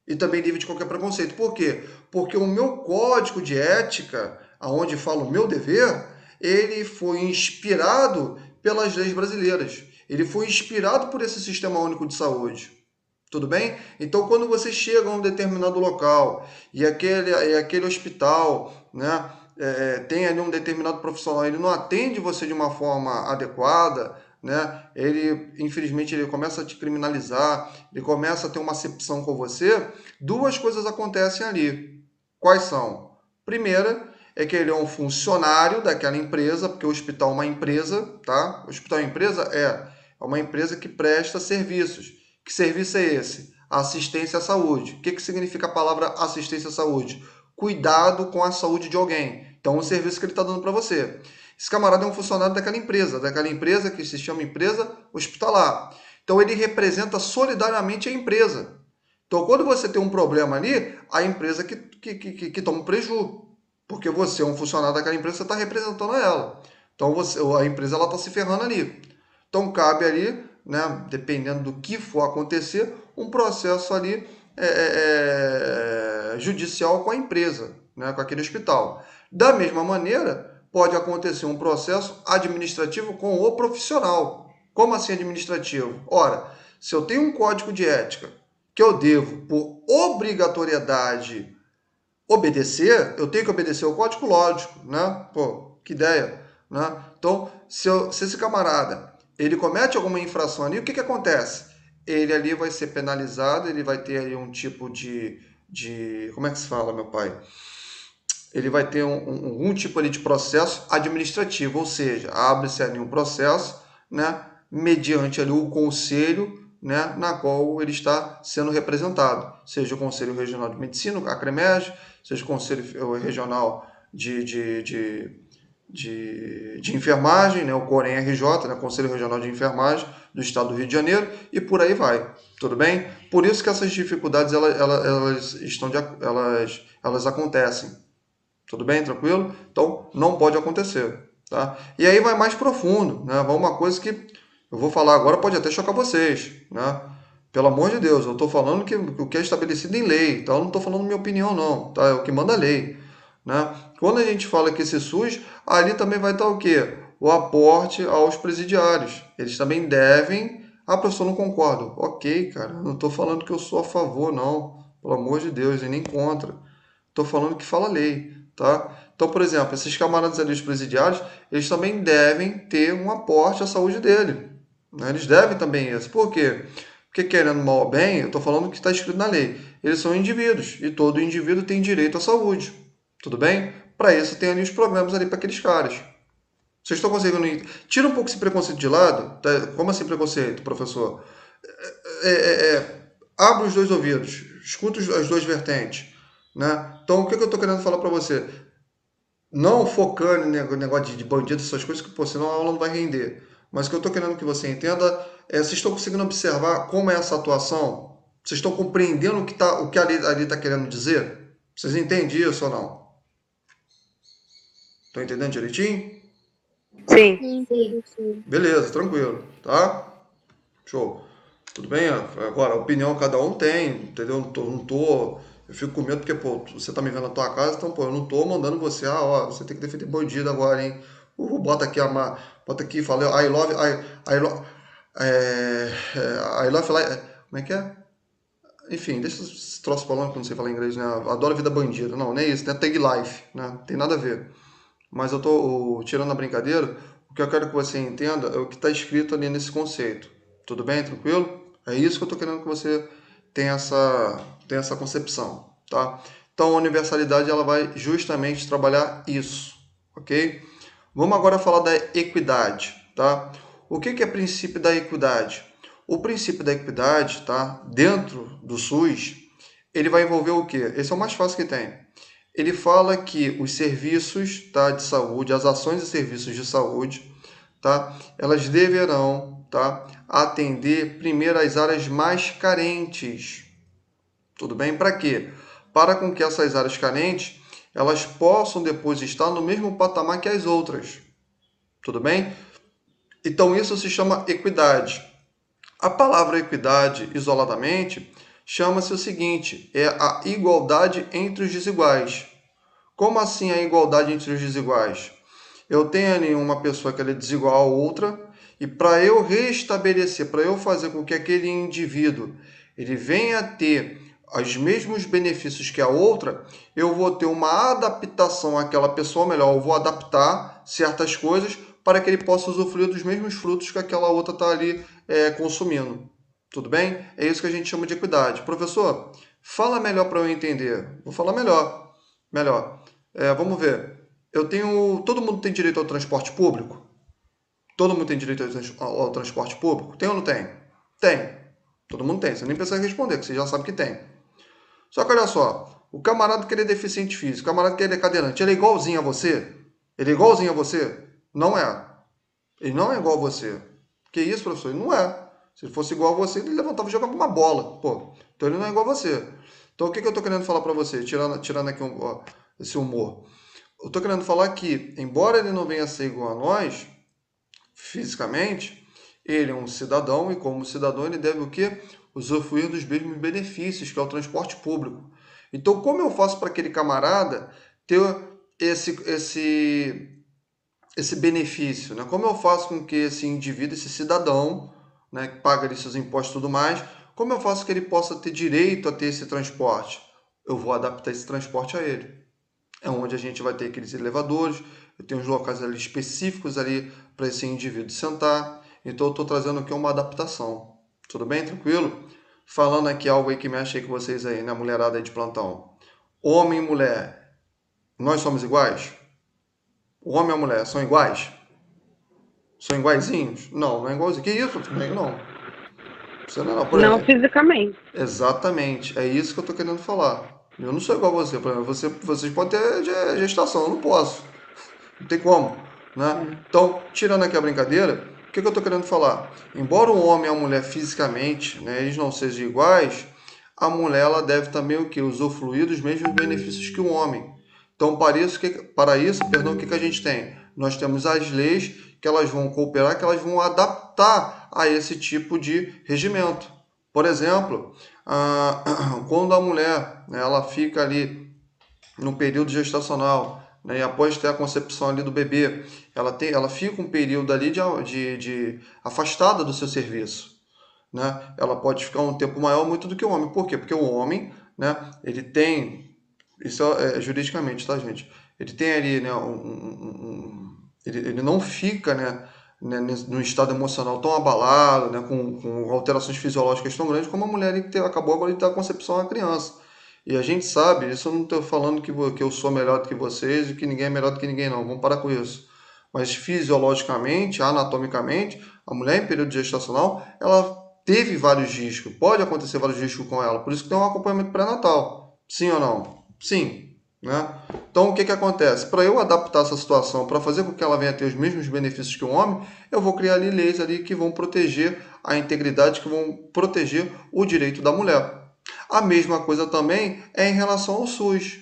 e também livre de qualquer preconceito. Por quê? Porque o meu código de ética, aonde fala o meu dever, ele foi inspirado pelas leis brasileiras. Ele foi inspirado por esse Sistema Único de Saúde. Tudo bem? Então, quando você chega a um determinado local e aquele hospital, né, tem ali um determinado profissional, ele não atende você de uma forma adequada, né? Ele, infelizmente, ele começa a te criminalizar, ele começa a ter uma acepção com você. Duas coisas acontecem ali. Quais são? Primeira é que ele é um funcionário daquela empresa, porque o hospital é uma empresa, tá? O hospital é uma empresa? É uma empresa que presta serviços. Que serviço é esse? Assistência à saúde. O que significa a palavra assistência à saúde? Cuidado com a saúde de alguém. Então, o serviço que ele está dando para você. Esse camarada é um funcionário daquela empresa que se chama empresa hospitalar. Então, ele representa solidariamente a empresa. Então, quando você tem um problema ali, a empresa que toma um prejuízo. Porque você é um funcionário daquela empresa, você está representando ela. Então, a empresa está se ferrando ali. Então, cabe ali, né, dependendo do que for acontecer, um processo ali judicial com a empresa, né, com aquele hospital. Da mesma maneira, pode acontecer um processo administrativo com o profissional. Como assim administrativo? Ora, se eu tenho um código de ética que eu devo, por obrigatoriedade, obedecer, eu tenho que obedecer o código, lógico, né? Pô, que ideia, né? Então, se esse camarada ele comete alguma infração ali, o que acontece? Ele ali vai ser penalizado, ele vai ter ali um tipo de como é que se fala, meu pai? Ele vai ter um tipo ali de processo administrativo, ou seja, abre-se ali um processo, né, mediante ali o conselho, né, na qual ele está sendo representado, seja o Conselho Regional de Medicina, a CREMEG, seja o Conselho Regional de Enfermagem, né, o COREN-RJ, né, Conselho Regional de Enfermagem do Estado do Rio de Janeiro, e por aí vai, tudo bem? Por isso que essas dificuldades elas acontecem. Tudo bem? Tranquilo? Então, não pode acontecer, tá? E aí vai mais profundo, né? Vai uma coisa que eu vou falar agora, pode até chocar vocês, né? Pelo amor de Deus, eu estou falando que o que é estabelecido em lei, tá? Eu não estou falando minha opinião, não, tá? É o que manda a lei, né? Quando a gente fala que esse SUS, ali também vai estar o quê? O aporte aos presidiários. Eles também devem. Ah, professor, não concordo. Ok, cara, eu não estou falando que eu sou a favor, não. Pelo amor de Deus, e nem contra. Estou falando que fala a lei, tá? Então, por exemplo, esses camaradas ali, os presidiários, eles também devem ter um aporte à saúde dele, né? Eles devem também isso. Por quê? Porque querendo mal ou bem, eu estou falando que está escrito na lei. Eles são indivíduos e todo indivíduo tem direito à saúde. Tudo bem? Para isso tem ali os programas ali para aqueles caras. Vocês estão conseguindo. Tira um pouco esse preconceito de lado. Tá? Como assim preconceito, professor? É, é, é, abre os dois ouvidos, escuta as duas vertentes. Né? Então, o que eu estou querendo falar para você? Não focando em negócio de bandido, essas coisas, que pô, senão a aula não vai render. Mas o que eu estou querendo que você entenda é: vocês estão conseguindo observar como é essa atuação? Vocês estão compreendendo o que ali está querendo dizer? Vocês entendem isso ou não? Estão entendendo direitinho? Sim. Sim, professor. Beleza, tranquilo, tá? Show. Tudo bem? Agora, a opinião cada um tem, entendeu? Eu fico com medo porque, pô, você tá me vendo na tua casa, então, pô, eu não tô mandando você, ó, você tem que defender bandido agora, hein? Bota aqui, bota aqui, fala, I love, como é que é? Enfim, deixa esse troço falando que eu não sei falar inglês, né? Adoro a vida bandida. Não, nem isso, né? Tag life, né? Tem nada a ver. Mas eu tô tirando a brincadeira, o que eu quero que você entenda é o que está escrito ali nesse conceito. Tudo bem? Tranquilo? É isso que eu estou querendo que você tenha essa concepção, tá? Então, a universalidade ela vai justamente trabalhar isso, ok? Vamos agora falar da equidade, tá? O que é o princípio da equidade? O princípio da equidade, tá? Dentro do SUS, ele vai envolver o quê? Esse é o mais fácil que tem. Ele fala que os serviços, tá, de saúde, as ações e serviços de saúde, tá, elas deverão, tá, atender primeiro as áreas mais carentes. Tudo bem? Para quê? Para com que essas áreas carentes elas possam depois estar no mesmo patamar que as outras. Tudo bem? Então isso se chama equidade. A palavra equidade, isoladamente, chama-se o seguinte: é a igualdade entre os desiguais. Como assim a igualdade entre os desiguais? Eu tenho ali uma pessoa que ela é desigual a outra, e para eu restabelecer, para eu fazer com que aquele indivíduo ele venha a ter os mesmos benefícios que a outra, eu vou ter uma adaptação àquela pessoa, melhor, eu vou adaptar certas coisas para que ele possa usufruir dos mesmos frutos que aquela outra está ali consumindo. Tudo bem? É isso que a gente chama de equidade. Professor, fala melhor para eu entender. Vou falar melhor. Melhor. Vamos ver. Todo mundo tem direito ao transporte público? Todo mundo tem direito ao transporte público? Tem ou não tem? Tem. Todo mundo tem. Você nem precisa responder, que você já sabe que tem. Só que olha só, o camarada que ele é deficiente físico, o camarada que ele é cadeirante, ele é igualzinho a você? Ele é igualzinho a você? Não é. Ele não é igual a você. Que isso, professor? Ele não é. Se ele fosse igual a você, ele levantava e jogava uma bola. Pô, então ele não é igual a você. Então o que eu tô querendo falar para você, tirando aqui esse humor? Eu tô querendo falar que, embora ele não venha a ser igual a nós, fisicamente, ele é um cidadão e como cidadão ele deve o quê? Usufruir dos mesmos benefícios, que é o transporte público. Então, como eu faço para aquele camarada ter esse benefício, né? Como eu faço com que esse indivíduo, esse cidadão, né, que paga ali seus impostos e tudo mais, como eu faço que ele possa ter direito a ter esse transporte? Eu vou adaptar esse transporte a ele. É onde a gente vai ter aqueles elevadores, eu tenho os locais ali específicos ali para esse indivíduo sentar. Então eu estou trazendo aqui uma adaptação. Tudo bem? Tranquilo? Falando aqui algo aí que mexe aí com vocês aí, né? Mulherada aí de plantão. Homem e mulher, nós somos iguais? O homem e a mulher são iguais? São iguaizinhos? Não, não é igualzinho. Que isso? Não. Você não, por Não exemplo. fisicamente. Exatamente. É isso que eu estou querendo falar. Eu não sou igual a você. Por exemplo, vocês podem ter gestação, eu não posso. Não tem como, né? É. Então, tirando aqui a brincadeira, o que eu estou querendo falar? Embora o homem e a mulher fisicamente, né, eles não sejam iguais, a mulher ela deve também o que? Usufruir dos mesmos benefícios que o homem. Então, para isso, perdão, o que a gente tem? Nós temos as leis que elas vão cooperar, que elas vão adaptar a esse tipo de regimento. Por exemplo, quando a mulher, né, ela fica ali no período gestacional, né, e após ter a concepção ali do bebê, ela fica um período ali de afastada do seu serviço, né? Ela pode ficar um tempo maior muito do que o homem. Por quê? Porque o homem, né, ele tem, isso é juridicamente, tá, gente? Ele tem ali, né, ele não fica, né, num estado emocional tão abalado, né, com alterações fisiológicas tão grandes como a mulher que acabou agora de ter a concepção da criança. E a gente sabe, isso eu não estou falando que eu sou melhor do que vocês e que ninguém é melhor do que ninguém, não. Vamos parar com isso. Mas fisiologicamente, anatomicamente, a mulher em período gestacional, ela teve vários riscos. Pode acontecer vários riscos com ela. Por isso que tem um acompanhamento pré-natal. Sim ou não? Sim. Né? Então, o que acontece? Para eu adaptar essa situação, para fazer com que ela venha a ter os mesmos benefícios que o homem, eu vou criar ali leis ali que vão proteger a integridade, que vão proteger o direito da mulher. A mesma coisa também é em relação ao SUS.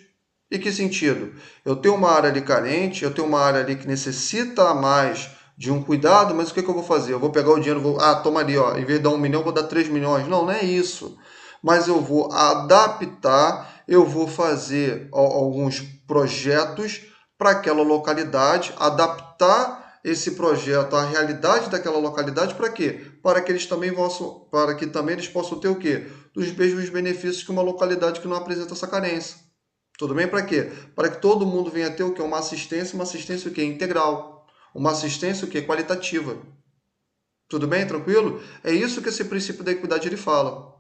Em que sentido? Eu tenho uma área ali carente, eu tenho uma área ali que necessita mais de um cuidado, mas o que eu vou fazer? Eu vou pegar o dinheiro, toma ali, ó, em vez de dar 1 milhão, eu vou dar 3 milhões. Não, não é isso. Mas eu vou adaptar, eu vou fazer alguns projetos para aquela localidade, adaptar esse projeto à realidade daquela localidade, para quê? Para que também eles possam ter o quê? Dos mesmos benefícios que uma localidade que não apresenta essa carência. Tudo bem? Para quê? Para que todo mundo venha ter o quê? Uma assistência o quê? Integral. Uma assistência o quê? Qualitativa. Tudo bem? Tranquilo? É isso que esse princípio da equidade ele fala.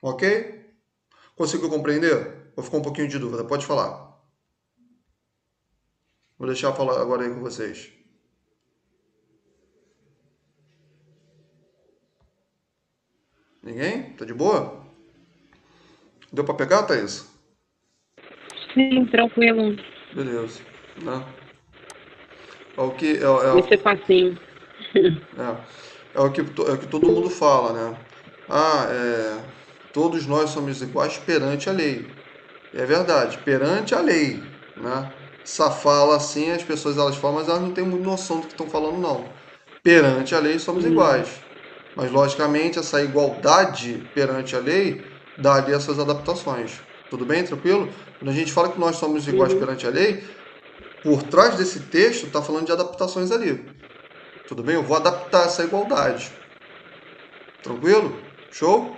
Ok? Conseguiu compreender? Ou ficou um pouquinho de dúvida? Pode falar. Vou deixar eu falar agora aí com vocês. Ninguém? Tá de boa? Deu para pegar, Thaís? Sim, tranquilo. Beleza. Né? É o que, Vai ser facinho. é o que todo mundo fala, né? Todos nós somos iguais perante a lei. É verdade, perante a lei, né? Essa fala assim, as pessoas elas falam, mas elas não têm muita noção do que estão falando, não. Perante a lei somos iguais. Mas, logicamente, essa igualdade perante a lei dá ali essas adaptações. Tudo bem? Tranquilo? Quando a gente fala que nós somos iguais Uhum. perante a lei, por trás desse texto está falando de adaptações ali. Tudo bem? Eu vou adaptar essa igualdade. Tranquilo? Show?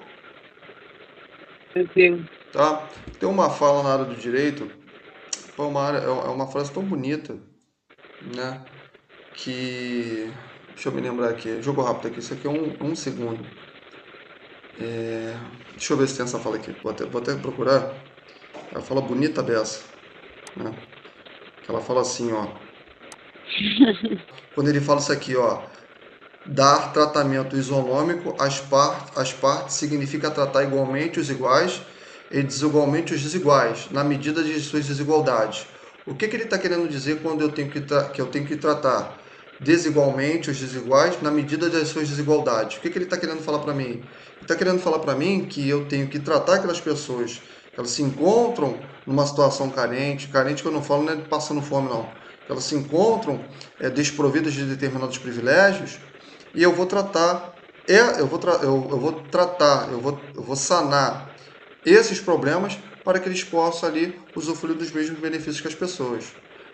Tranquilo. Tá? Tem uma fala na área do direito, é uma frase tão bonita, né? Que. Deixa eu me lembrar aqui. Jogo rápido aqui. Isso aqui é um segundo. Deixa eu ver se tem essa fala aqui. Vou até procurar. Ela fala bonita beça. Né? Ela fala assim, ó. Quando ele fala isso aqui, ó. Dar tratamento isonômico às partes significa tratar igualmente os iguais e desigualmente os desiguais, na medida de suas desigualdades. O que ele está querendo dizer quando eu tenho que tratar desigualmente os desiguais na medida das suas desigualdades? O que ele está querendo falar para mim? Ele está querendo falar para mim que eu tenho que tratar aquelas pessoas que elas se encontram numa situação carente que eu não falo não é passando fome não, elas se encontram desprovidas de determinados privilégios, e eu vou tratar, eu vou sanar esses problemas para que eles possam ali usufruir dos mesmos benefícios que as pessoas.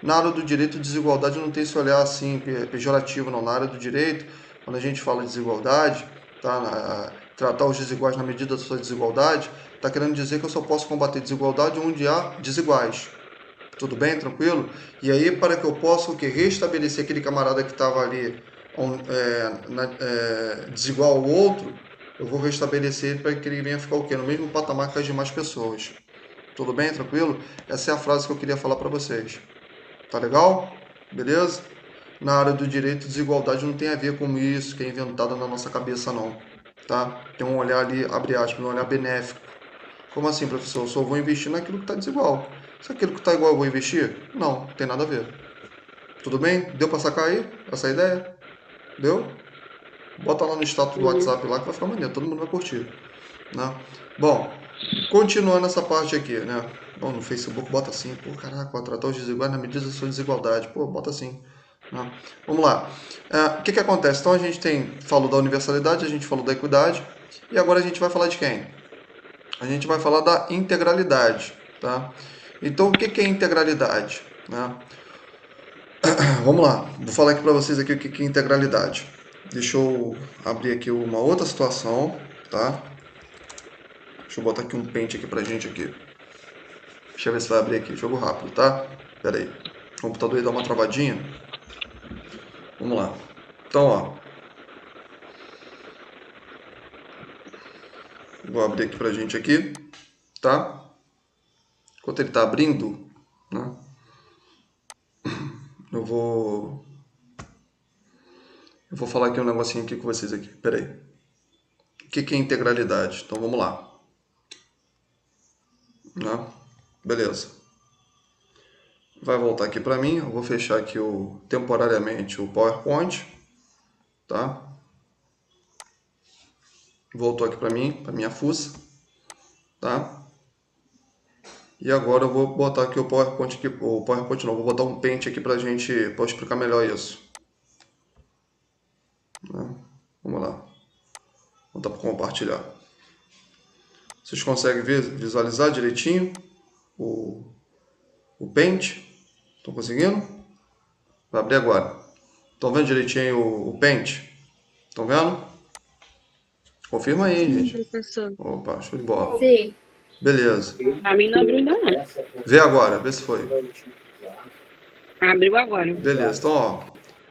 Na área do direito, desigualdade não tem esse olhar assim pejorativo, não. Na área do direito, quando a gente fala de desigualdade, tratar os desiguais na medida da sua desigualdade, está querendo dizer que eu só posso combater desigualdade onde há desiguais. Tudo bem? Tranquilo? E aí, para que eu possa o quê? Restabelecer aquele camarada que estava ali desigual ao outro, eu vou restabelecer ele para que ele venha ficar o quê? No mesmo patamar que as demais pessoas. Tudo bem? Tranquilo? Essa é a frase que eu queria falar para vocês. Tá legal? Beleza? Na área do direito, desigualdade não tem a ver com isso que é inventado na nossa cabeça, não. Tá? Tem um olhar ali, abre aspas, um olhar benéfico. Como assim, professor? Eu só vou investir naquilo que está desigual. Se aquilo que está igual eu vou investir? Não, não tem nada a ver. Tudo bem? Deu para sacar aí essa ideia? Deu? Bota lá no status do Uhum. WhatsApp lá que vai ficar maneiro, todo mundo vai curtir. Né? Bom, continuando essa parte aqui, né? Bom, no Facebook bota assim, pô, caraca, vai tratar os desiguais na medida da sua desigualdade. Pô, bota assim. Né? Vamos lá. O que acontece? Então a gente falou da universalidade, a gente falou da equidade. E agora a gente vai falar de quem? A gente vai falar da integralidade, tá? Então, o que é integralidade, né? Vamos lá, vou falar aqui para vocês aqui o que é integralidade. Deixa eu abrir aqui uma outra situação, tá? Deixa eu botar aqui um pente aqui pra gente aqui. Deixa eu ver se vai abrir aqui, jogo rápido, tá? Pera aí, o computador aí dá uma travadinha. Vamos lá. Então, ó, vou abrir aqui pra gente aqui, tá? Enquanto ele tá abrindo, né? Eu vou falar aqui um negocinho aqui com vocês aqui. Pera aí. O que é integralidade? Então vamos lá. Né? Beleza. Vai voltar aqui para mim. Eu vou fechar aqui temporariamente o PowerPoint, tá? Voltou aqui para mim, para minha fuça, tá? E agora eu vou botar aqui o PowerPoint aqui, o PowerPoint não, vou botar um pente aqui para explicar melhor isso. Né? Vamos lá. Vou botar para compartilhar. Vocês conseguem visualizar direitinho o pente? Estão conseguindo? Vai abrir agora. Estão vendo direitinho o pente? Estão vendo? Confirma aí, gente. Professor. Opa, show de bola. Sim. Beleza. Pra mim não abriu ainda não. Vê agora, vê se foi. Abriu agora. Beleza, então, ó.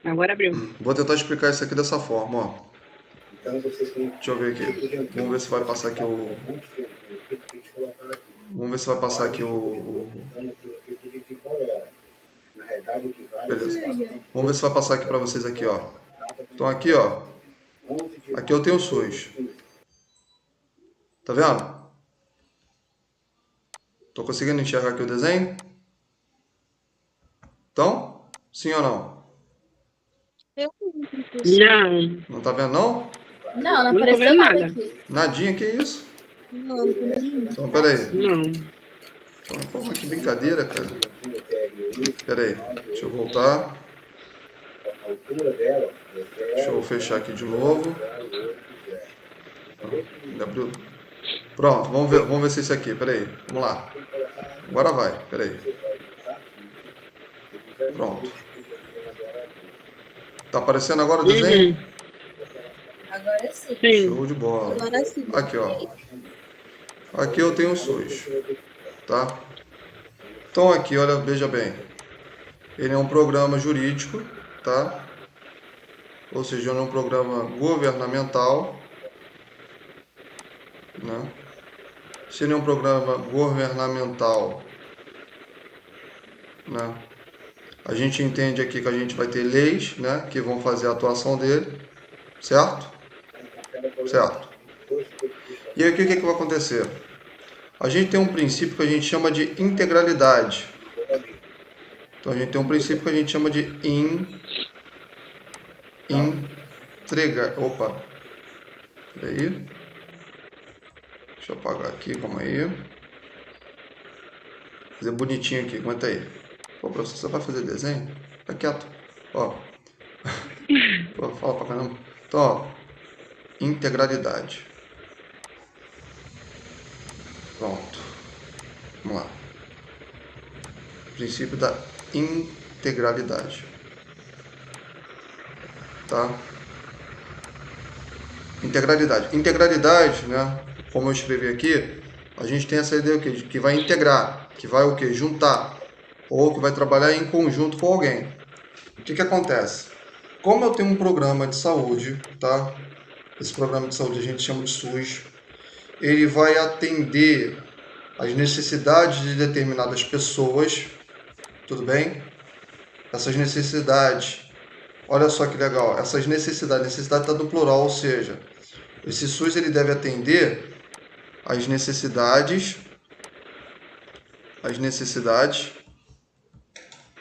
Agora abriu. Vou tentar explicar isso aqui dessa forma, ó. Deixa eu ver aqui. Vamos ver se vai passar aqui o... Vamos ver se vai passar aqui Beleza. Vamos ver se vai passar aqui para vocês aqui, ó. Então aqui, ó. Aqui eu tenho o SUS. Tá vendo? Tô conseguindo enxergar aqui o desenho? Então, sim ou não? Eu não, professor. Não. Não tá vendo, não? Não Não tô apareceu vendo nada nada. aqui. Nadinha, que isso? Não, não tô vendo. Então, pera aí. Não. Pô, que brincadeira, cara. Pera aí. Deixa eu voltar. Deixa eu fechar aqui de novo. Abriu. Pronto, vamos ver se é esse aqui. Pera aí. Vamos lá. Agora vai. Pera aí. Pronto. Tá aparecendo agora o desenho? Agora sim. Sim. Show de bola. Agora sim. Aqui, ó. Aqui eu tenho o SUS, tá? Então aqui, olha, veja bem. Ele é um programa jurídico, tá? Ou seja, ele é um programa governamental, né? Se ele é um programa governamental, né? A gente entende aqui que a gente vai ter leis, né? Que vão fazer a atuação dele, certo? Certo. E aqui o que vai acontecer? A gente tem um princípio que a gente chama de integralidade. Então a gente tem um princípio que a gente chama de Opa. Peraí. Deixa eu apagar aqui, calma aí. Fazer bonitinho aqui, aguenta aí. Pô, professor, você vai fazer desenho? Fica quieto. Ó. Pô, fala pra caramba. Então, ó. Integralidade. Pronto. Vamos lá. Princípio da integralidade. Tá? Integralidade. Integralidade, né? Como eu escrevi aqui, a gente tem essa ideia que vai integrar, que vai o quê? Juntar, ou que vai trabalhar em conjunto com alguém. O que acontece? Como eu tenho um programa de saúde, tá? Esse programa de saúde a gente chama de SUS. Ele vai atender as necessidades de determinadas pessoas, tudo bem? Essas necessidades, olha só que legal, essas necessidade está no plural, ou seja, esse SUS ele deve atender as necessidades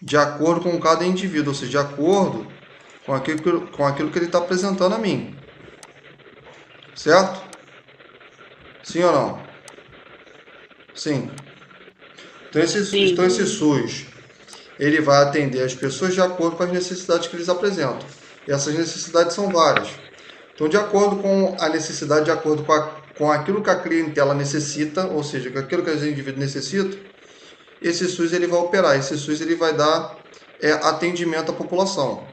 de acordo com cada indivíduo, ou seja, de acordo com aquilo que ele está apresentando a mim. Certo? Sim ou não? Sim. Então esse SUS, ele vai atender as pessoas de acordo com as necessidades que eles apresentam. E essas necessidades são várias. Então, de acordo com a necessidade, de acordo com aquilo que a clientela necessita, ou seja, com aquilo que os indivíduos necessitam, esse SUS ele vai operar, esse SUS ele vai dar atendimento à população.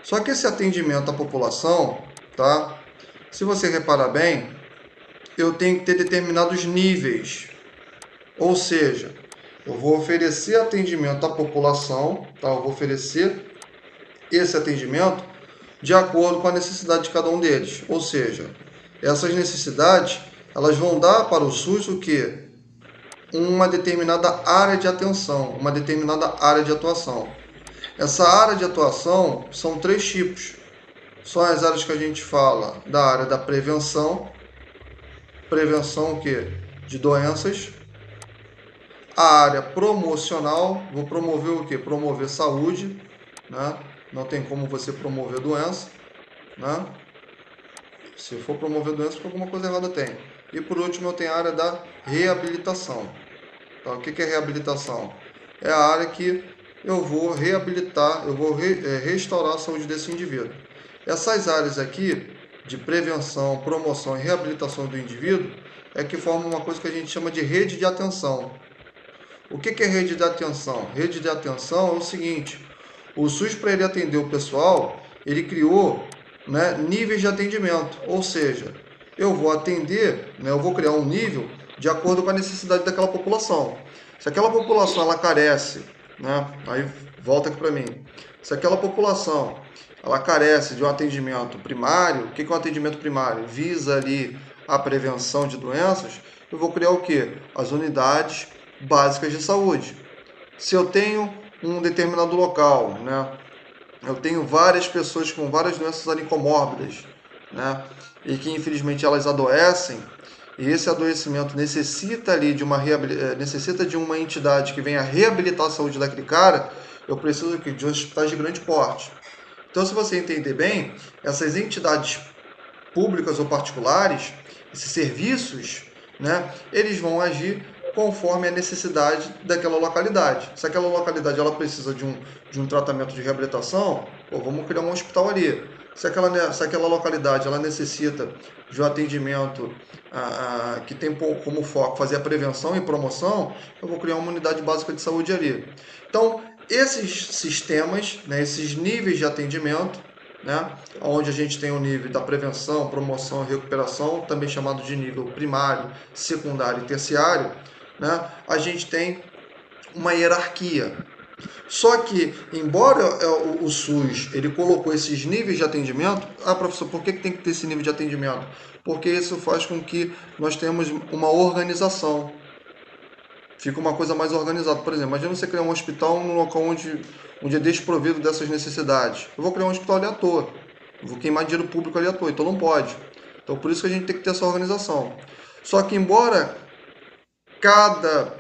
Só que esse atendimento à população, tá? Se você reparar bem, eu tenho que ter determinados níveis. Ou seja, eu vou oferecer atendimento à população, tá? Eu vou oferecer esse atendimento de acordo com a necessidade de cada um deles. Ou seja, essas necessidades, elas vão dar para o SUS o quê? Uma determinada área de atenção, uma determinada área de atuação. Essa área de atuação são 3 tipos. São as áreas que a gente fala da área da prevenção. Prevenção o quê? De doenças. A área promocional, vou promover o quê? Promover saúde, né? Não tem como você promover doença, né? Se for promover doença, alguma coisa errada tem. E por último, eu tenho a área da reabilitação. Então, o que é reabilitação? É a área que eu vou reabilitar, eu vou restaurar a saúde desse indivíduo. Essas áreas aqui, de prevenção, promoção e reabilitação do indivíduo, é que formam uma coisa que a gente chama de rede de atenção. O que é rede de atenção? Rede de atenção é o seguinte: o SUS, para ele atender o pessoal, ele criou, né, níveis de atendimento. Ou seja, eu vou atender, né, eu vou criar um nível de acordo com a necessidade daquela população. Se aquela população ela carece, né, aí volta aqui para mim. Se aquela população ela carece de um atendimento primário, o que é um atendimento primário? Visa ali a prevenção de doenças. Eu vou criar o quê? As unidades básicas de saúde. Se eu tenho um determinado local, né, eu tenho várias pessoas com várias doenças ali comórbidas, né, e que infelizmente elas adoecem, e esse adoecimento necessita ali necessita de uma entidade que venha reabilitar a saúde daquele cara, eu preciso de hospitais de grande porte. Então, se você entender bem, essas entidades públicas ou particulares, esses serviços, né, eles vão agir conforme a necessidade daquela localidade. Se aquela localidade ela precisa de um tratamento de reabilitação, pô, vamos criar um hospital ali. Se aquela localidade ela necessita de um atendimento que tem como foco fazer a prevenção e promoção, eu vou criar uma unidade básica de saúde ali. Então, esses sistemas, né, esses níveis de atendimento, né, onde a gente tem o nível da prevenção, promoção e recuperação, também chamado de nível primário, secundário e terciário, né, a gente tem uma hierarquia. Só que, embora o SUS ele colocou esses níveis de atendimento, professor, por que tem que ter esse nível de atendimento? Porque isso faz com que nós tenhamos uma organização. Fica uma coisa mais organizada. Por exemplo, imagina você criar um hospital num local onde é desprovido dessas necessidades. Eu vou criar um hospital ali à toa. Eu vou queimar dinheiro público ali à toa. Então não pode. Então por isso que a gente tem que ter essa organização. Só que embora cada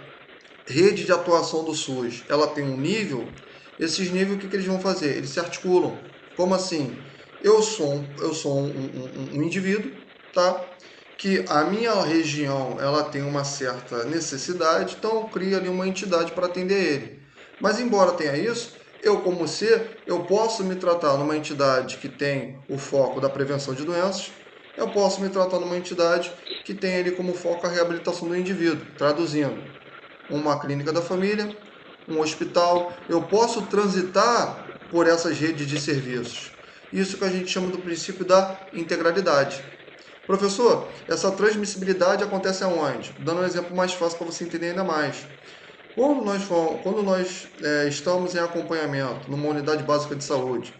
rede de atuação do SUS ela tem um nível, esses níveis o que eles vão fazer? Eles se articulam. Como assim? Eu sou um indivíduo, tá? Que a minha região ela tem uma certa necessidade, então eu crio ali uma entidade para atender ele. Mas embora tenha isso, eu como ser, eu posso me tratar numa entidade que tem o foco da prevenção de doenças, eu posso me tratar numa entidade que tem ali como foco a reabilitação do indivíduo, traduzindo, uma clínica da família, um hospital, eu posso transitar por essas redes de serviços. Isso que a gente chama do princípio da integralidade. Professor, essa transmissibilidade acontece aonde? Dando um exemplo mais fácil para você entender ainda mais. Quando nós estamos em acompanhamento numa unidade básica de saúde,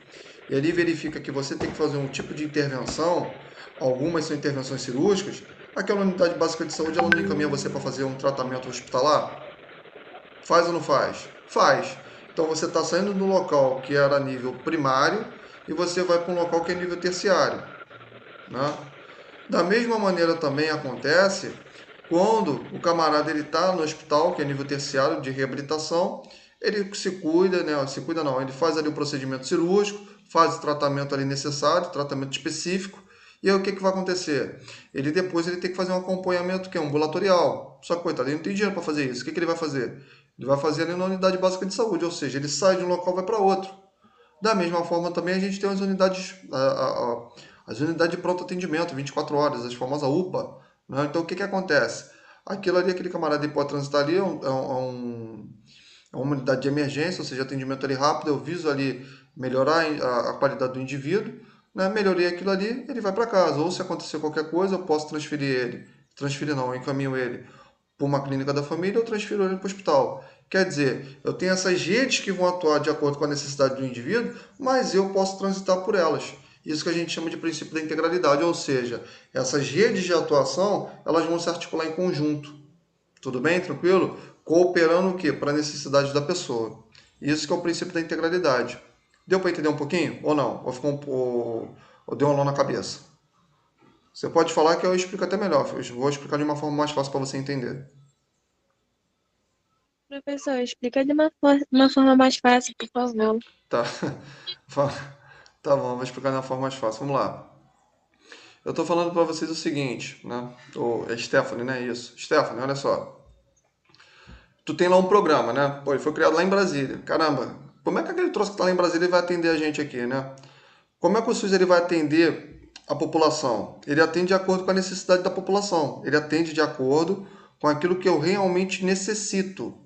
e ali verifica que você tem que fazer um tipo de intervenção, algumas são intervenções cirúrgicas, aquela unidade básica de saúde ela não encaminha você para fazer um tratamento hospitalar? Faz ou não faz? Faz. Então você está saindo do local que era nível primário e você vai para um local que é nível terciário, né? Da mesma maneira também acontece quando o camarada ele está no hospital, que é nível terciário de reabilitação, ele se cuida, né? Se cuida não, ele faz ali o procedimento cirúrgico, faz o tratamento ali necessário, tratamento específico, e aí o que vai acontecer? Depois ele tem que fazer um acompanhamento que é ambulatorial. Só que, coitado, ele não tem dinheiro para fazer isso. O que ele vai fazer? Ele vai fazer ali na unidade básica de saúde, ou seja, ele sai de um local e vai para outro. Da mesma forma também a gente tem as unidades, as unidades de pronto atendimento, 24 horas, as famosas UPA, né? Então, o que que acontece? Aquilo ali, aquele camarada ele pode transitar ali, é uma unidade de emergência, ou seja, atendimento ali rápido, eu viso ali melhorar a qualidade do indivíduo, né? Melhorei aquilo ali, ele vai para casa. Ou se acontecer qualquer coisa, eu posso transferir não, eu encaminho ele para uma clínica da família ou transfiro ele para o hospital. Quer dizer, eu tenho essas redes que vão atuar de acordo com a necessidade do indivíduo, mas eu posso transitar por elas. Isso que a gente chama de princípio da integralidade, ou seja, essas redes de atuação, elas vão se articular em conjunto. Tudo bem? Tranquilo? Cooperando o quê? Para a necessidade da pessoa. Isso que é o princípio da integralidade. Deu para entender um pouquinho? Ou não? Ou deu um nó na cabeça? Você pode falar que eu explico até melhor. Eu vou explicar de uma forma mais fácil para você entender. Professor, explica de uma forma mais fácil, por favor. Tá? Tá bom, vou explicar de uma forma mais fácil. Vamos lá. Eu estou falando para vocês o seguinte, né? É Stephanie, né? Isso. Stephanie, olha só. Tu tem lá um programa, né? Pô, ele foi criado lá em Brasília. Caramba, como é que aquele troço que tá lá em Brasília vai atender a gente aqui, né? Como é que o SUS ele vai atender a população? Ele atende de acordo com a necessidade da população. Ele atende de acordo com aquilo que eu realmente necessito.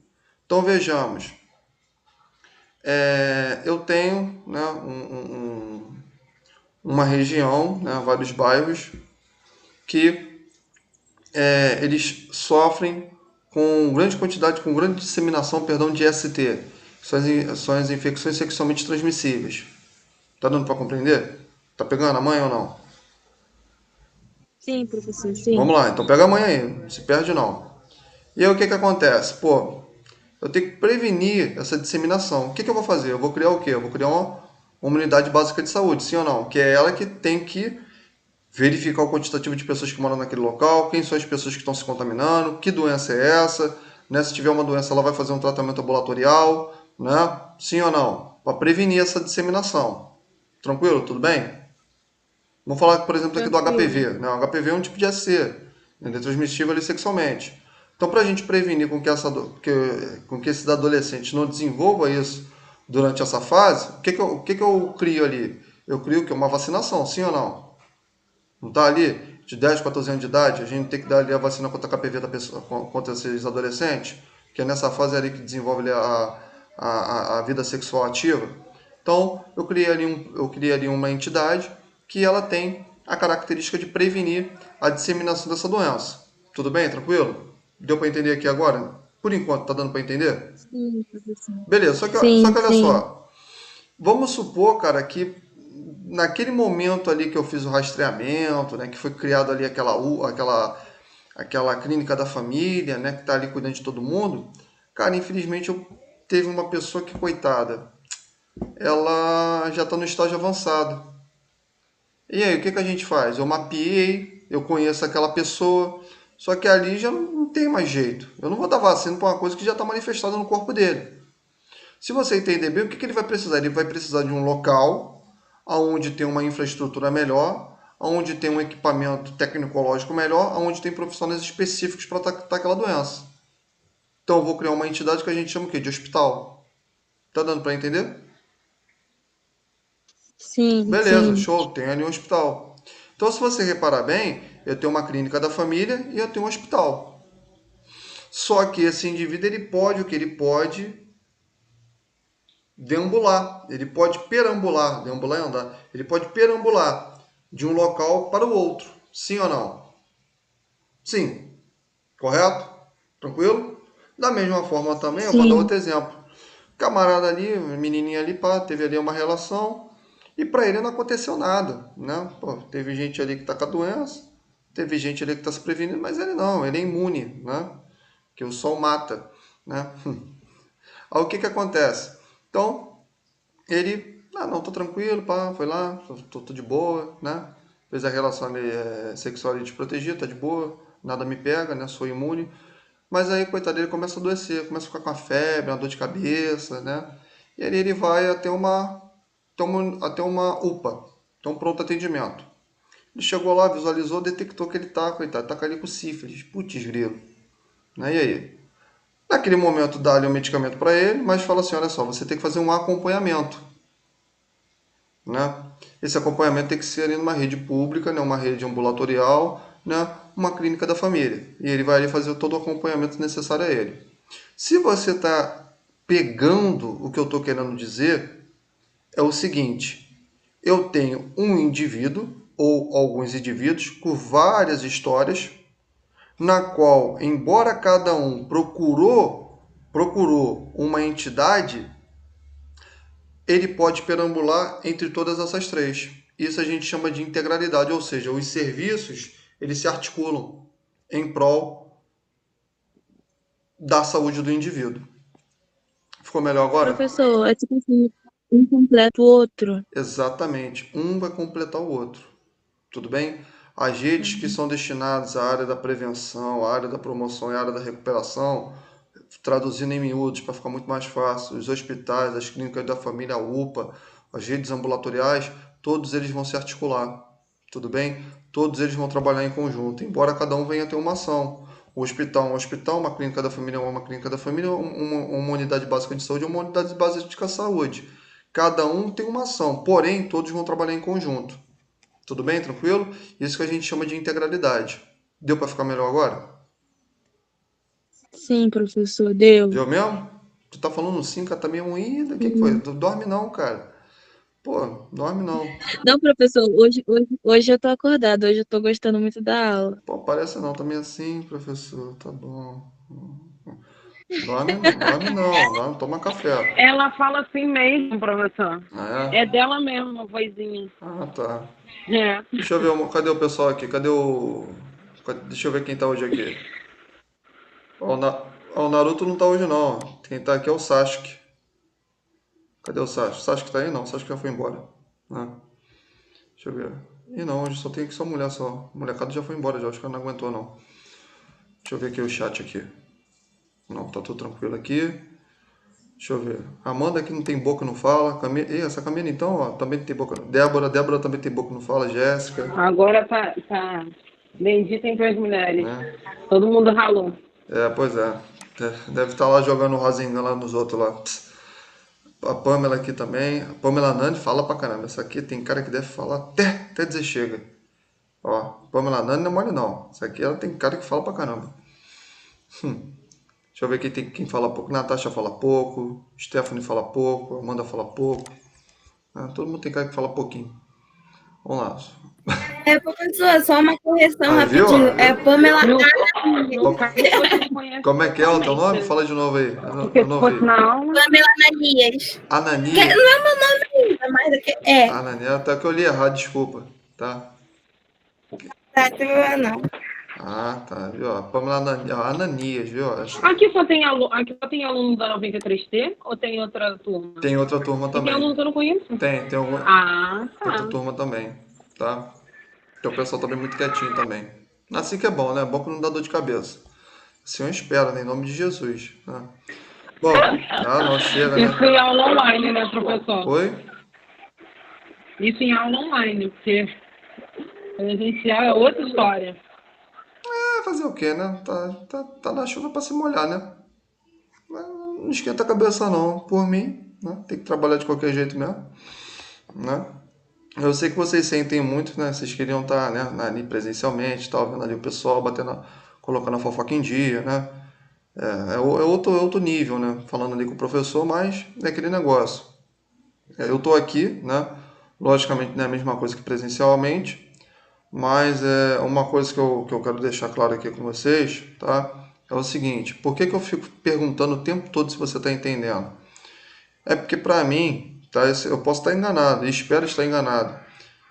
Então vejamos, eu tenho, né, uma região, né, vários bairros que eles sofrem com grande quantidade, com grande disseminação, perdão, de ST, são as infecções sexualmente transmissíveis. Tá dando para compreender? Tá pegando a mãe ou não? Sim, professor, sim. Vamos lá, então pega a mãe aí, não se perde não. E aí o que que acontece? Pô, eu tenho que prevenir essa disseminação. O que que eu vou fazer? Eu vou criar o quê? Eu vou criar uma unidade básica de saúde, sim ou não? Que é ela que tem que verificar o quantitativo de pessoas que moram naquele local, quem são as pessoas que estão se contaminando, que doença é essa, né? Se tiver uma doença, ela vai fazer um tratamento ambulatorial, né? Sim ou não? Para prevenir essa disseminação. Tranquilo? Tudo bem? Vamos falar, por exemplo, aqui do Tranquilo. HPV. Né? O HPV é um tipo de SC, né? Ele é transmissível ali sexualmente. Então, para a gente prevenir com que esses adolescentes não desenvolvam isso durante essa fase, o que eu crio ali? Eu crio que uma vacinação, sim ou não? Não está ali de 10, 14 anos de idade, a gente tem que dar ali a vacina contra a HPV da pessoa, contra esses adolescentes, que é nessa fase ali que desenvolve ali a vida sexual ativa. Então, eu criei ali uma entidade que ela tem a característica de prevenir a disseminação dessa doença. Tudo bem? Tranquilo? Deu para entender aqui agora? Por enquanto, tá dando para entender? Sim, professor. Beleza, só Sim, que olha sim. só. Vamos supor, cara, que naquele momento ali que eu fiz o rastreamento, né, que foi criado ali aquela clínica da família, né, que tá ali cuidando de todo mundo, cara, infelizmente eu teve uma pessoa que, coitada, ela já está no estágio avançado. E aí, o que que a gente faz? Eu mapeei, eu conheço aquela pessoa, só que ali já não tem mais jeito. Eu não vou dar vacina para uma coisa que já está manifestada no corpo dele. Se você entender bem, o que que ele vai precisar? Ele vai precisar de um local onde tem uma infraestrutura melhor, onde tem um equipamento tecnológico melhor, onde tem profissionais específicos para tratar aquela doença. Então eu vou criar uma entidade que a gente chama o quê? De hospital. Tá dando para entender? Sim, Beleza, sim. show, tem ali um hospital. Então, se você reparar bem, eu tenho uma clínica da família e eu tenho um hospital. Só que esse indivíduo, ele pode, o que ele pode deambular, ele pode perambular, deambular é andar, ele pode perambular de um local para o outro, sim ou não? Sim, correto? Tranquilo? Da mesma forma também, eu vou dar Sim. outro exemplo. Camarada ali, menininha ali, pá, teve ali uma relação e para ele não aconteceu nada, né? Pô, teve gente ali que tá com a doença, teve gente ali que tá se prevenindo, mas ele não, ele é imune, né? Que o sol mata, né? Aí o que que acontece? Então, ele, não, tô tranquilo, pá, foi lá, tô de boa, né? Fez a relação ali, sexual ali desprotegida, tá de boa, nada me pega, né? Sou imune. Mas aí, coitado dele, começa a adoecer, começa a ficar com a febre, uma dor de cabeça, né? E aí ele vai até uma UPA, então pronto atendimento. Ele chegou lá, visualizou, detectou que ele tá, coitado, tá ali com sífilis. Putz, grilo. Né? E aí? Naquele momento dá ali um medicamento para ele, mas fala assim, olha só, você tem que fazer um acompanhamento, né? Esse acompanhamento tem que ser ali numa rede pública, né, uma rede ambulatorial, né, uma clínica da família. E ele vai ali fazer todo o acompanhamento necessário a ele. Se você está pegando o que eu estou querendo dizer, é o seguinte: eu tenho um indivíduo ou alguns indivíduos com várias histórias, na qual, embora cada um procurou uma entidade, ele pode perambular entre todas essas três. Isso a gente chama de integralidade, ou seja, os serviços eles se articulam em prol da saúde do indivíduo. Ficou melhor agora? Professor, é tipo assim, um completa o outro. Exatamente. Um vai completar o outro. Tudo bem? As redes que são destinadas à área da prevenção, à área da promoção e à área da recuperação, traduzindo em miúdos para ficar muito mais fácil, os hospitais, as clínicas da família, a UPA, as redes ambulatoriais, todos eles vão se articular. Tudo bem? Todos eles vão trabalhar em conjunto, embora cada um venha ter uma ação. O hospital é um hospital, uma clínica da família é uma clínica da família, uma unidade básica de saúde é uma unidade básica de saúde. Cada um tem uma ação, porém todos vão trabalhar em conjunto. Tudo bem? Tranquilo? Isso que a gente chama de integralidade. Deu para ficar melhor agora? Sim, professor, deu. Deu mesmo? Tu tá falando sim, cara, tá meio moída. O que foi? Sim. Tu dorme não, cara. Pô, dorme não. Não, professor, hoje eu tô acordada, hoje eu tô gostando muito da aula. Pô, parece não, tá meio assim, professor. Tá bom. Dorme não, toma café. Ela fala assim mesmo, professor. Ah, É é? dela mesmo, a vozinha. Ah, tá. É. Deixa eu ver, cadê o pessoal aqui? Deixa eu ver quem tá hoje aqui. Ó, o Naruto não tá hoje não. Quem tá aqui é o Sasuke. Cadê o Sasuke? O Sasuke tá aí? Não, o Sasuke já foi embora. Ah, deixa eu ver. Ih, não, hoje só tem aqui só mulher só. O molecada já foi embora já, acho que ela não aguentou não. Deixa eu ver aqui o chat aqui. Não, tá tudo tranquilo aqui. Deixa eu ver. Amanda que não tem boca não fala. Ih, essa Camila então, ó, também não tem boca. Débora também tem boca não fala. Jéssica, Agora tá bendita entre as mulheres. né? Todo mundo ralou. É, pois é. Deve estar lá jogando o Rasengan lá nos outros lá. A Pamela aqui também. A Pamela Nani fala pra caramba. Essa aqui tem cara que deve falar até dizer chega. Ó, Pamela Nani não é mole não. Essa aqui ela tem cara que fala pra caramba. Deixa eu ver quem fala pouco. Natasha fala pouco. Stephanie fala pouco. Amanda fala pouco. Ah, todo mundo tem cara que fala pouquinho. Vamos lá. Professor, só uma correção Aí, viu? rapidinho. É Pamela No, Ananias. no caso, você não conhece Como é que é o teu nome? pessoalmente. Fala de novo aí. Porque Eu se não fosse ouvi. na aula, Pamela Ananias. Que Anania. não é meu nome ainda, mas é que é. Anania, até que eu li errado, desculpa. Tá? Tá, não. Ah, tá. Viu? Pamela Ananias, viu? aqui só tem aluno da 93T ou tem outra turma? Tem outra turma E tem aluno também. que eu não conheço. Tem Ah, outra tá. turma também. Tá? Tem o pessoal também muito quietinho também. Assim que é bom, né? Bom que não dá dor de cabeça. Assim eu espero, né? Em nome de Jesus. Tá? Bom, não chega, Isso né? em aula online, né, professor? Oi? Isso em aula online, porque presencial é outra história. Fazer o quê, né? Tá na chuva pra se molhar, né? Mas não esquenta a cabeça não, por mim, né? Tem que trabalhar de qualquer jeito mesmo, né? Eu sei que vocês sentem muito, né? Vocês queriam estar, né, ali presencialmente, tal, vendo ali o pessoal batendo, colocando a fofoca em dia, né? É outro nível, né? Falando ali com o professor, mas é aquele negócio. Eu tô aqui, né? Logicamente não é a mesma coisa que presencialmente, mas é uma coisa que eu quero deixar claro aqui com vocês, tá? É o seguinte: por que eu fico perguntando o tempo todo se você está entendendo? É porque para mim, tá? Eu posso estar enganado, e espero estar enganado.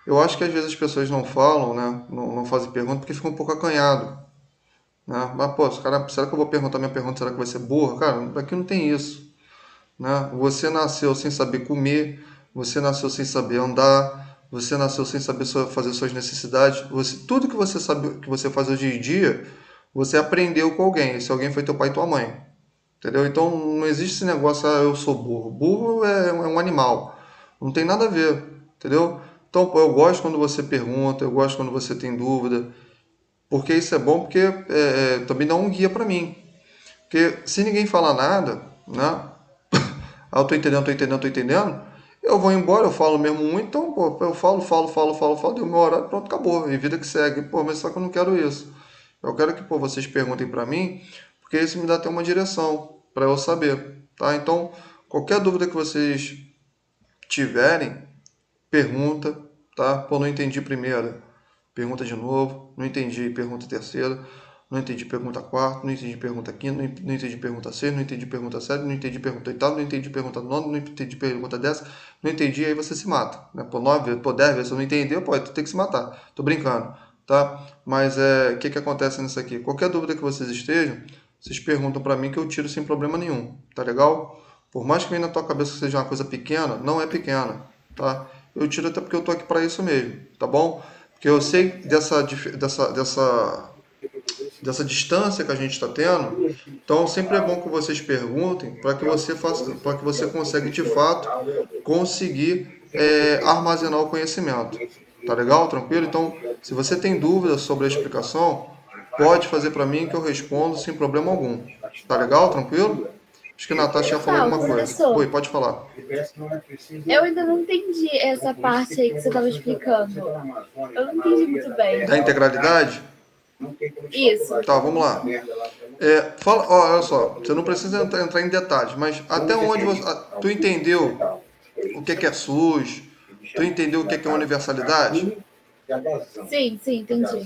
Eu acho que às vezes as pessoas não falam, né? Não fazem pergunta porque ficam um pouco acanhado, né? Mas pô, cara, será que eu vou perguntar minha pergunta? Será que vai ser burra? Cara, aqui não tem isso, né? Você nasceu sem saber comer, você nasceu sem saber andar, você nasceu sem saber fazer suas necessidades. Tudo que você sabe que você faz hoje em dia, você aprendeu com alguém. Esse alguém foi teu pai e tua mãe. Entendeu? Então não existe esse negócio, eu sou burro. Burro é um animal. Não tem nada a ver. Entendeu? Então, pô, eu gosto quando você pergunta, eu gosto quando você tem dúvida. Porque isso é bom, porque também dá um guia para mim. Porque se ninguém falar nada, né? Eu tô entendendo, eu vou embora, eu falo mesmo muito, então, pô, eu falo, deu meu horário, pronto, acabou, e vida que segue. Pô, mas só que eu não quero isso. Eu quero que, pô, vocês perguntem para mim, porque isso me dá até uma direção para eu saber, tá? Então, qualquer dúvida que vocês tiverem, pergunta, tá? Pô, não entendi primeira, pergunta de novo, não entendi, pergunta terceira, não entendi, pergunta quarta, não entendi, pergunta quinta, não entendi, pergunta sexta, não entendi, pergunta sétima, não entendi, pergunta oitava, não entendi, pergunta nona, não entendi, pergunta décima, não entendi, aí você se mata, né? Pô, 9, pô, 10 vezes, você não entendeu, pô, tu tem que se matar. Tô brincando, tá? Mas o que acontece nisso aqui? Qualquer dúvida que vocês estejam, vocês perguntam para mim que eu tiro sem problema nenhum, tá legal? Por mais que venha na tua cabeça que seja uma coisa pequena, não é pequena, tá? Eu tiro até porque eu tô aqui para isso mesmo, tá bom? Porque eu sei dessa distância que a gente está tendo, então sempre é bom que vocês perguntem para que você faça, para que você consiga de fato conseguir armazenar o conhecimento. Tá legal? Tranquilo? Então, se você tem dúvidas sobre a explicação, pode fazer para mim que eu respondo sem problema algum. Tá legal? Tranquilo? Acho que a Natasha ia falar alguma coisa. Oi, pode falar. Eu ainda não entendi essa parte aí que você estava explicando. Eu não entendi muito bem. Da integralidade? Isso. Tá, vamos lá. Olha só, você não precisa entrar em detalhes, mas até onde tu entendeu o que é SUS? Tu entendeu o que é universalidade? Sim, entendi.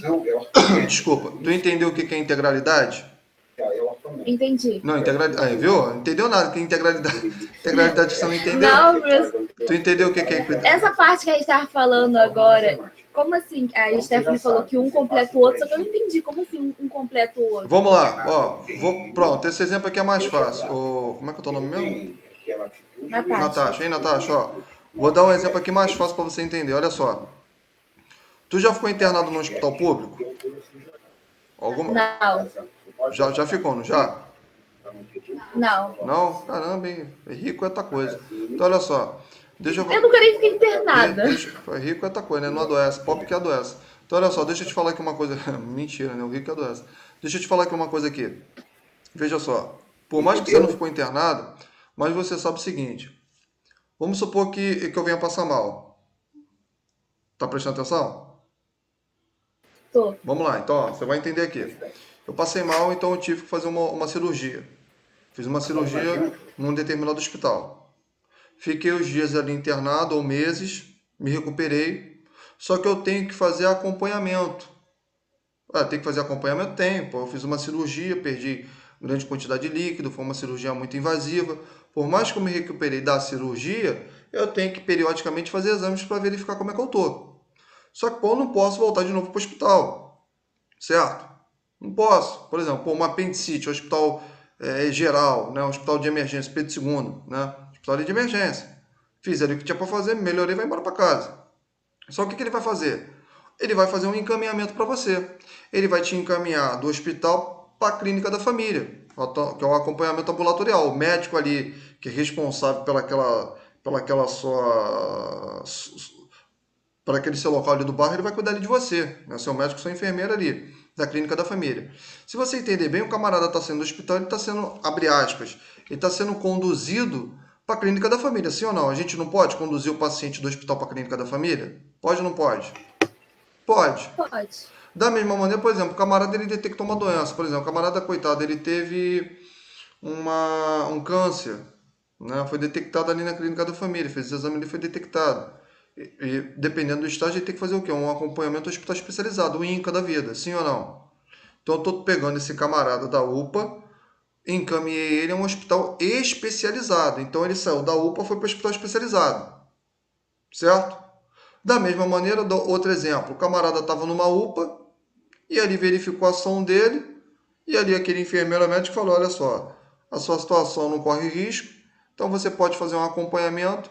Desculpa, tu entendeu o que é integralidade? Entendi. Não, integralidade. Aí, viu? Não entendeu nada que é integralidade. Integralidade você não entendeu? Não, mas... Tu entendeu o que é equidade? Essa parte que a gente estava falando agora, como assim? A Stephanie falou que um completa o outro, só que eu não entendi. Como assim um completa o outro? Vamos lá, ó. Pronto, esse exemplo aqui é mais fácil. Como é que é o teu nome mesmo? Natasha, hein, Natasha? Ó, vou dar um exemplo aqui mais fácil para você entender. Olha só. Tu já ficou internado no hospital público? Não. Já ficou, não já? Não. Não? Caramba, hein? Rico é outra coisa. Então, olha só. Eu nunca nem fiquei internada. Rico é outra coisa, né? Não adoece. Pobre que adoece. Então, olha só. Deixa eu te falar aqui uma coisa. Mentira, né? O rico que adoece. Deixa eu te falar aqui uma coisa aqui. Veja só. Por mais que você não ficou internado, mas você sabe o seguinte. Vamos supor que eu venha passar mal. Tá prestando atenção? Tô. Vamos lá. Então, ó, você vai entender aqui. Eu passei mal, então eu tive que fazer uma cirurgia. Fiz uma cirurgia num determinado hospital. Fiquei os dias ali internado, ou meses, me recuperei. Só que eu tenho que fazer acompanhamento. Tem que fazer acompanhamento? Tem. Pô, eu fiz uma cirurgia, perdi grande quantidade de líquido, foi uma cirurgia muito invasiva. Por mais que eu me recuperei da cirurgia, eu tenho que periodicamente fazer exames para verificar como é que eu tô. Só que, pô, eu não posso voltar de novo para o hospital. Certo? Não posso. Por exemplo, uma apendicite, hospital geral, né? Hospital de emergência, Pedro II, né? Hospital de emergência. Fiz ali o que tinha para fazer, melhorei e vai embora para casa. Só que o que ele vai fazer? Ele vai fazer um encaminhamento para você. Ele vai te encaminhar do hospital para a clínica da família, que é um acompanhamento ambulatorial. O médico ali, que é responsável pela aquele seu local ali do bairro, ele vai cuidar ali de você, né? Seu médico, sua enfermeira ali, da clínica da família. Se você entender bem, o camarada está sendo no hospital, ele está sendo, abre aspas, ele está sendo conduzido para a clínica da família, sim ou não? A gente não pode conduzir o paciente do hospital para a clínica da família? Pode ou não pode? Pode. Pode. Da mesma maneira, por exemplo, o camarada ele detectou uma doença. Por exemplo, o camarada, coitado, ele teve um câncer, né? Foi detectado ali na clínica da família, fez o exame e foi detectado. E dependendo do estágio, ele tem que fazer o quê? Um acompanhamento hospital especializado, o INCA da vida, sim ou não? Então eu estou pegando esse camarada da UPA, encaminhei ele a um hospital especializado. Então ele saiu da UPA e foi para o hospital especializado. Certo? Da mesma maneira, outro exemplo, o camarada estava numa UPA e ali verificou a ação dele e ali aquele enfermeiro médico falou, olha só, a sua situação não corre risco, então você pode fazer um acompanhamento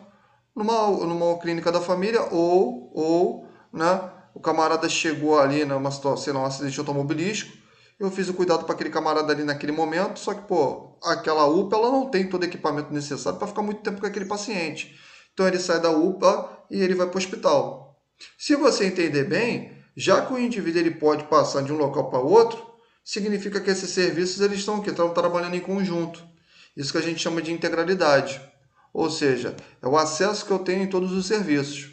numa clínica da família ou né, o camarada chegou ali numa situação, sei lá, um acidente automobilístico, eu fiz o cuidado para aquele camarada ali naquele momento, só que, pô, aquela UPA, ela não tem todo o equipamento necessário para ficar muito tempo com aquele paciente. Então ele sai da UPA e ele vai para o hospital. Se você entender bem, já que o indivíduo ele pode passar de um local para outro, significa que esses serviços eles estão trabalhando em conjunto. Isso que a gente chama de integralidade. Ou seja, é o acesso que eu tenho em todos os serviços.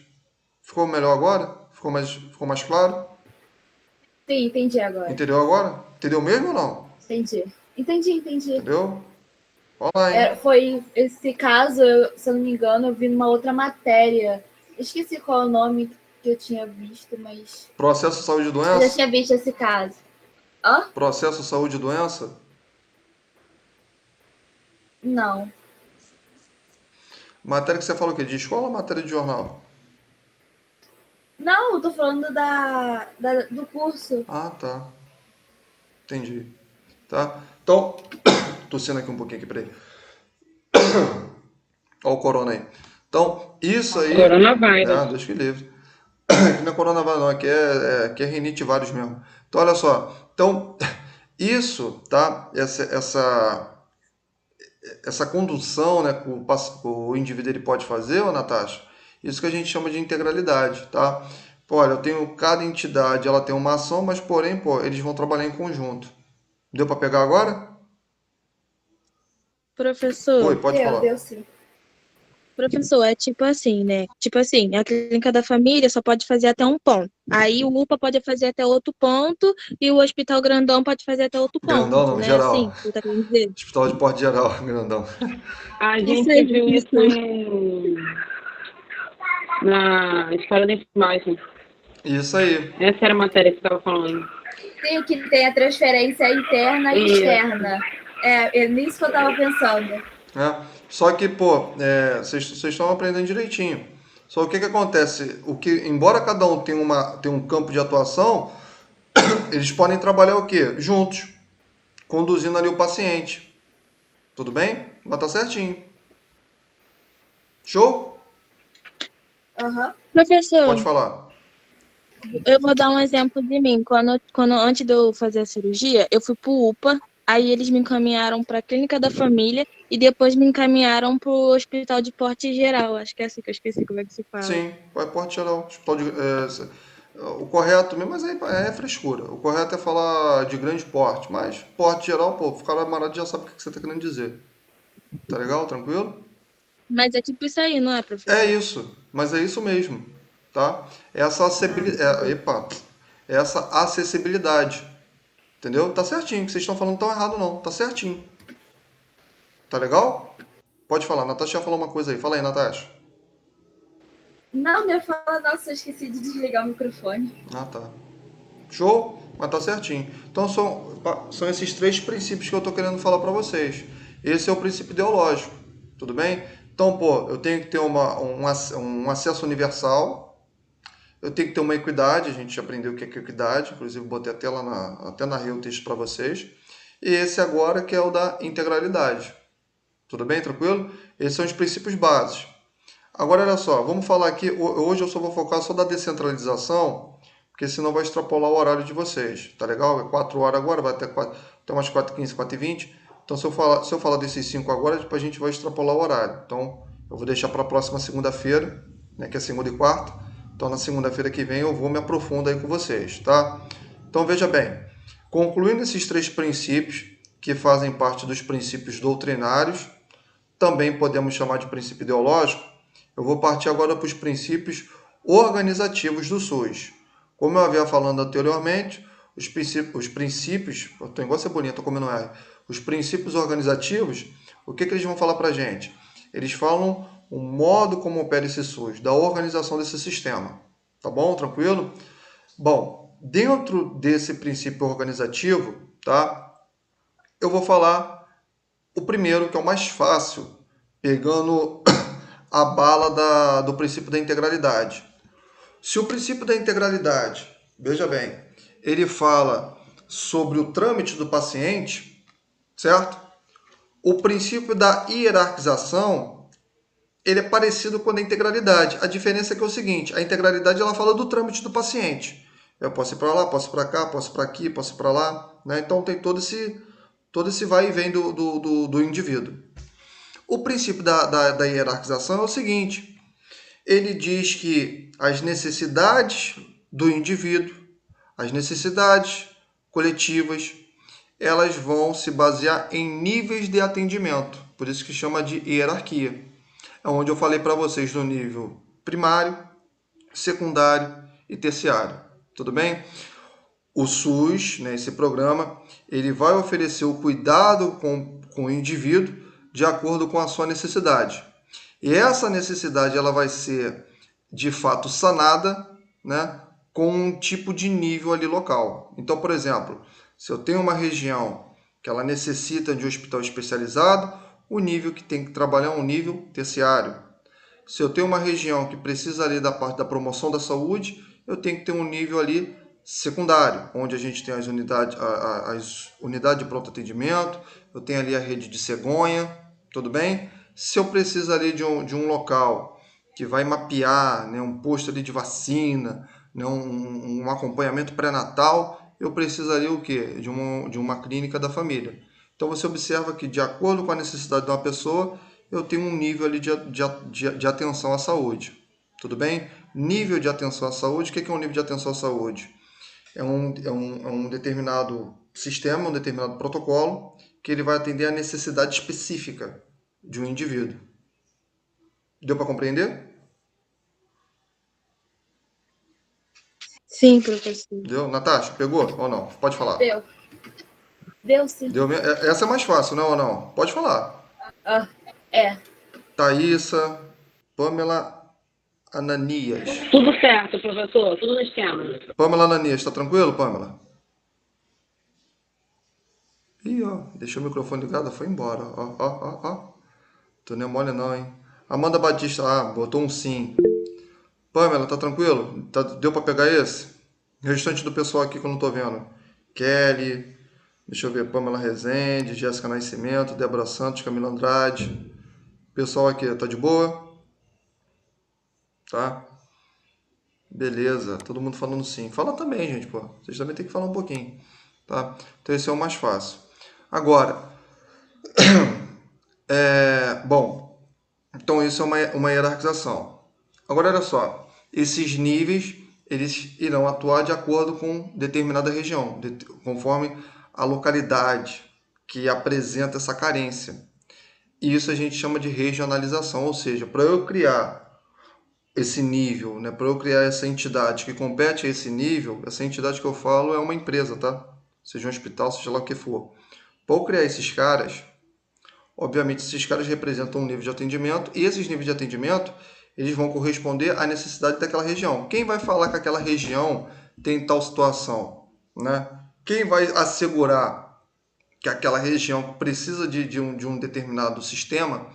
Ficou melhor agora? Ficou mais claro? Sim, entendi agora. Entendeu agora? Entendeu mesmo ou não? Entendi. Entendeu? Olha lá, hein? Foi esse caso, se eu não me engano, eu vi numa outra matéria. Esqueci qual é o nome que eu tinha visto, mas Processo saúde e eu já doença? tinha visto esse caso. Hã? Processo saúde e doença? Não. Matéria que você falou o quê? De escola ou matéria de jornal? Não, eu tô falando do curso. Ah, tá. Entendi. Tá? Então, tossindo aqui um pouquinho aqui, peraí. Olha o corona aí. Então, isso aí... Coronavírus. Deus que livre. Aqui não é coronavírus não, aqui é rinite vários mesmo. Então, olha só. Então, isso, tá? Essa condução, né, que o indivíduo ele pode fazer, ô Natasha, isso que a gente chama de integralidade, tá? Pô, olha, eu tenho cada entidade, ela tem uma ação, mas porém, pô, eles vão trabalhar em conjunto. Deu para pegar agora? Professor, Oi, pode falar. Deu sim. professor, é tipo assim, né? Tipo assim, a clínica da família só pode fazer até um ponto. Aí o UPA pode fazer até outro ponto e o hospital grandão pode fazer até outro Grandão ponto, não, né? geral. Assim, você tá querendo dizer? Hospital de porte geral, grandão. A Isso gente aí, viu isso isso aí. na escola de enfermagem. Isso aí. Essa era a matéria que você estava falando. Tem que tem a transferência interna e Isso. externa. É nisso que eu tava pensando. Né? Só que, pô, vocês estão aprendendo direitinho. Só o que acontece? Embora cada um tenha um campo de atuação, eles podem trabalhar o quê? Juntos, conduzindo ali o paciente. Tudo bem? Mas tá certinho. Show? Aham. Professor, Pode falar. eu vou dar um exemplo de mim. Antes de eu fazer a cirurgia, eu fui pro UPA, aí eles me encaminharam para a clínica da família e depois me encaminharam pro hospital de porte geral. Acho que é assim que eu esqueci como é que se fala. Sim, vai porte geral. O correto mesmo, mas aí é frescura. O correto é falar de grande porte, mas porte geral, pô, o cara amarado já sabe o que você tá querendo dizer. Tá legal? Tranquilo? Mas é tipo isso aí, não é, professor? É isso, mas é isso mesmo, tá? Essa acessibilidade, entendeu? Tá certinho, o que vocês estão falando tão errado não, tá certinho. Tá legal? Pode falar, Natasha já falou uma coisa aí. Fala aí, Natasha. Não, eu falo, nossa, eu esqueci de desligar o microfone. Ah, tá. Show? Mas tá certinho. Então são esses três princípios que eu tô querendo falar para vocês. Esse é o princípio ideológico, tudo bem? Então, pô, eu tenho que ter um acesso universal. Eu tenho que ter uma equidade, a gente já aprendeu o que é equidade, inclusive botei até na Rio o texto para vocês. E esse agora que é o da integralidade. Tudo bem, tranquilo? Esses são os princípios básicos. Agora, olha só, vamos falar aqui, hoje eu só vou focar só da descentralização, porque senão vai extrapolar o horário de vocês, tá legal? É 4 horas agora, vai até umas 4h15, 4h20. Então, se eu falar desses 5 agora, depois a gente vai extrapolar o horário. Então, eu vou deixar para a próxima segunda-feira, né, que é segunda e quarta. Então, na segunda-feira que vem eu vou me aprofundar aí com vocês, tá? Então, veja bem, concluindo esses três princípios, que fazem parte dos princípios doutrinários, também podemos chamar de princípio ideológico, eu vou partir agora para os princípios organizativos do SUS. Como eu havia falando anteriormente, os princípios, eu estou igual cebolinha, estou comendo R. Os princípios organizativos, o que eles vão falar para a gente? Eles falam o modo como opera esse SUS, da organização desse sistema. Tá bom? Tranquilo? Bom, dentro desse princípio organizativo, tá? Eu vou falar o primeiro, que é o mais fácil, pegando a bala do princípio da integralidade. Se o princípio da integralidade, veja bem, ele fala sobre o trâmite do paciente, certo? O princípio da hierarquização, ele é parecido com a da integralidade. A diferença é que é o seguinte, a integralidade ela fala do trâmite do paciente. Eu posso ir para lá, posso ir para cá, posso ir para aqui, posso ir para lá, né? Então tem todo esse vai e vem do indivíduo. O princípio da hierarquização é o seguinte, ele diz que as necessidades do indivíduo, as necessidades coletivas, elas vão se basear em níveis de atendimento, por isso que chama de hierarquia. é onde eu falei para vocês do nível primário, secundário e terciário. Tudo bem? O SUS, né, esse programa, ele vai oferecer o cuidado com o indivíduo de acordo com a sua necessidade. E essa necessidade ela vai ser, de fato, sanada, né, com um tipo de nível ali local. Então, por exemplo, se eu tenho uma região que ela necessita de um hospital especializado, o nível que tem que trabalhar é um nível terciário. Se eu tenho uma região que precisa ali da parte da promoção da saúde, eu tenho que ter um nível ali secundário, onde a gente tem as unidades de pronto atendimento, eu tenho ali a rede de cegonha, tudo bem? Se eu preciso ali de um local que vai mapear, né, um posto ali de vacina, né, um acompanhamento pré-natal, eu precisaria o quê? De uma clínica da família. Então você observa que, de acordo com a necessidade de uma pessoa, eu tenho um nível ali de atenção à saúde. Tudo bem? Nível de atenção à saúde, o que é um nível de atenção à saúde? É um determinado sistema, um determinado protocolo, que ele vai atender a necessidade específica de um indivíduo. Deu para compreender? Sim, professor. Deu? Natasha, pegou ou não? Pode falar. Deu. Deu sim. Deu, essa é mais fácil, não ou não? Pode falar. É. Thaísa, Pamela Ananias. Tudo certo, professor, tudo no esquema. Pamela Ananias, tá tranquilo, Pamela? Ih, ó, deixou o microfone ligado, foi embora. Ó. Tu não é mole não, hein? Amanda Batista, botou um sim. Pamela, tá tranquilo? Deu pra pegar esse? O restante do pessoal aqui que eu não tô vendo. Kelly, deixa eu ver, Pamela Rezende, Jéssica Nascimento, Débora Santos, Camila Andrade. Pessoal aqui, tá de boa? Tá? Beleza, todo mundo falando sim. Fala também, gente, pô. Vocês também tem que falar um pouquinho, tá? Então esse é o mais fácil. Agora, bom, então isso é uma hierarquização. Agora, olha só, esses níveis, eles irão atuar de acordo com determinada região, conforme a localidade que apresenta essa carência. E isso a gente chama de regionalização, ou seja, para eu criar esse nível, né, para eu criar essa entidade que compete a esse nível, essa entidade que eu falo é uma empresa, tá? Seja um hospital, seja lá o que for. Para eu criar esses caras, obviamente esses caras representam um nível de atendimento e esses níveis de atendimento eles vão corresponder à necessidade daquela região. Quem vai falar que aquela região tem tal situação, né? Quem vai assegurar que aquela região precisa de um determinado sistema,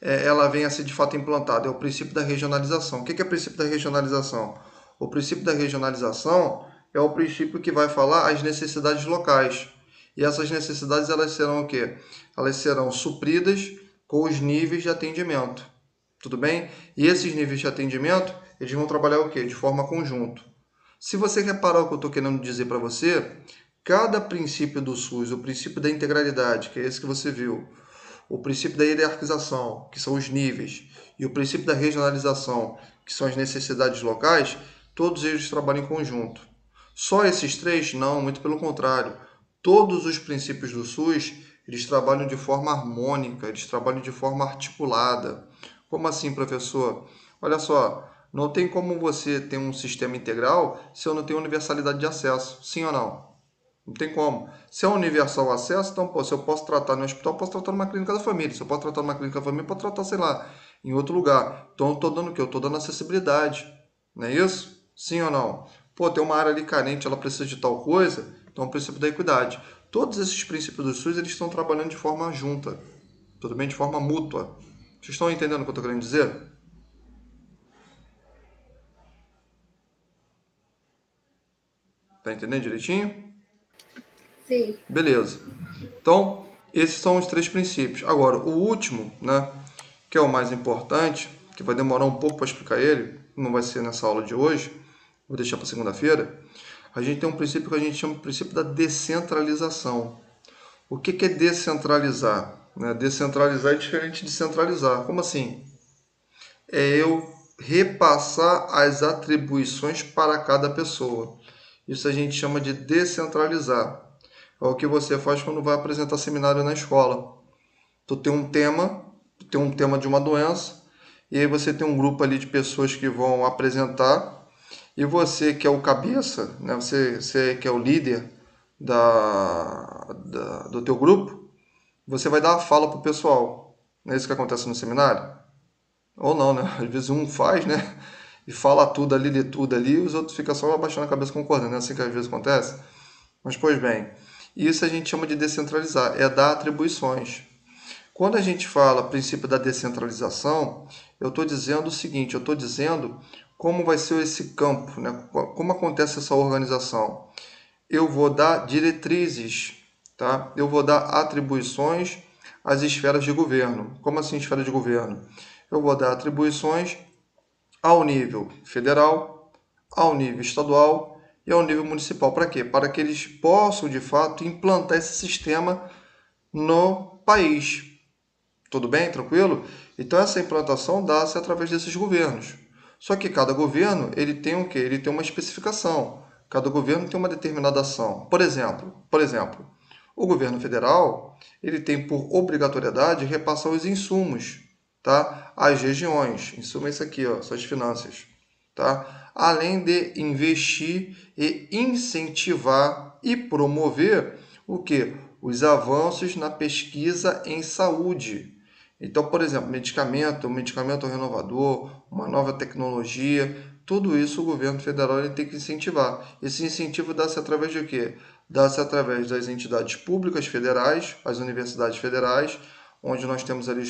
ela venha a ser de fato implantada? É o princípio da regionalização. O que é o princípio da regionalização? O princípio da regionalização é o princípio que vai falar as necessidades locais. E essas necessidades elas serão o quê? Elas serão supridas com os níveis de atendimento. Tudo bem? E esses níveis de atendimento, eles vão trabalhar o quê? De forma conjunta. Se você reparar o que eu estou querendo dizer para você, cada princípio do SUS, o princípio da integralidade, que é esse que você viu, o princípio da hierarquização, que são os níveis, e o princípio da regionalização, que são as necessidades locais, todos eles trabalham em conjunto. Só esses três? Não, muito pelo contrário. Todos os princípios do SUS, eles trabalham de forma harmônica, eles trabalham de forma articulada. Como assim, professor? Olha só, não tem como você ter um sistema integral se eu não tenho universalidade de acesso. Sim ou não? Não tem como. Se é universal acesso, então, pô, se eu posso tratar no hospital, eu posso tratar numa clínica da família. Se eu posso tratar numa clínica da família, eu posso tratar, sei lá, em outro lugar. Então, eu estou dando o quê? Eu estou dando acessibilidade. Não é isso? Sim ou não? Pô, tem uma área ali carente, ela precisa de tal coisa, então é o princípio da equidade. Todos esses princípios do SUS, eles estão trabalhando de forma junta. Tudo bem? De forma mútua. Vocês estão entendendo o que eu estou querendo dizer? Tá entendendo direitinho? Sim. Beleza. Então, esses são os três princípios. Agora, o último, né, que é o mais importante, que vai demorar um pouco para explicar ele, não vai ser nessa aula de hoje, vou deixar para segunda-feira. A gente tem um princípio que a gente chama de princípio da descentralização. O que é descentralizar? Descentralizar é diferente de centralizar. Como assim? É eu repassar as atribuições para cada pessoa. Isso a gente chama de descentralizar. É o que você faz quando vai apresentar seminário na escola. Tu tem um tema de uma doença, e aí você tem um grupo ali de pessoas que vão apresentar, e você que é o cabeça, né? Você que é o líder do teu grupo, você vai dar a fala para o pessoal. Não é isso que acontece no seminário? Ou não, né? Às vezes um faz, né? E fala tudo ali, lê tudo ali, e os outros ficam só abaixando a cabeça concordando. Não é assim que às vezes acontece? Mas, pois bem, isso a gente chama de descentralizar, é dar atribuições. Quando a gente fala princípio da descentralização, eu estou dizendo o seguinte, eu estou dizendo como vai ser esse campo, né? Como acontece essa organização. Eu vou dar diretrizes, tá? Eu vou dar atribuições às esferas de governo. Como assim esfera de governo? Eu vou dar atribuições ao nível federal, ao nível estadual e ao nível municipal. Para quê? Para que eles possam, de fato, implantar esse sistema no país. Tudo bem? Tranquilo? Então, essa implantação dá-se através desses governos. Só que cada governo, ele tem o quê? Ele tem uma especificação. Cada governo tem uma determinada ação. Por exemplo, o governo federal, ele tem por obrigatoriedade repassar os insumos, tá? Às regiões. Insumo é isso aqui, ó, são as finanças, tá? Além de investir e incentivar e promover o quê? Os avanços na pesquisa em saúde. Então, por exemplo, um medicamento renovador, uma nova tecnologia, tudo isso o governo federal ele tem que incentivar. Esse incentivo dá-se através de quê? Dá-se através das entidades públicas federais, as universidades federais, onde nós temos ali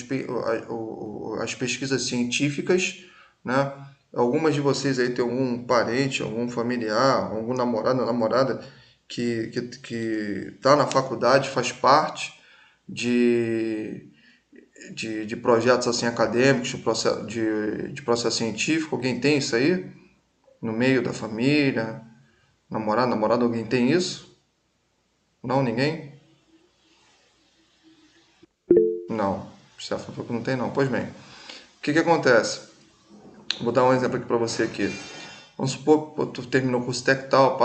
as pesquisas científicas, né? Algumas de vocês aí tem algum parente, algum familiar, algum namorado, namorada que está na faculdade, faz parte de projetos assim acadêmicos, de processo científico. Alguém tem isso aí? No meio da família? Namorado, alguém tem isso? Não, ninguém? Não. Stefano falou que não tem não. Pois bem. O que acontece? Vou dar um exemplo aqui para você aqui. Vamos supor que tu terminou o curso técnico tal,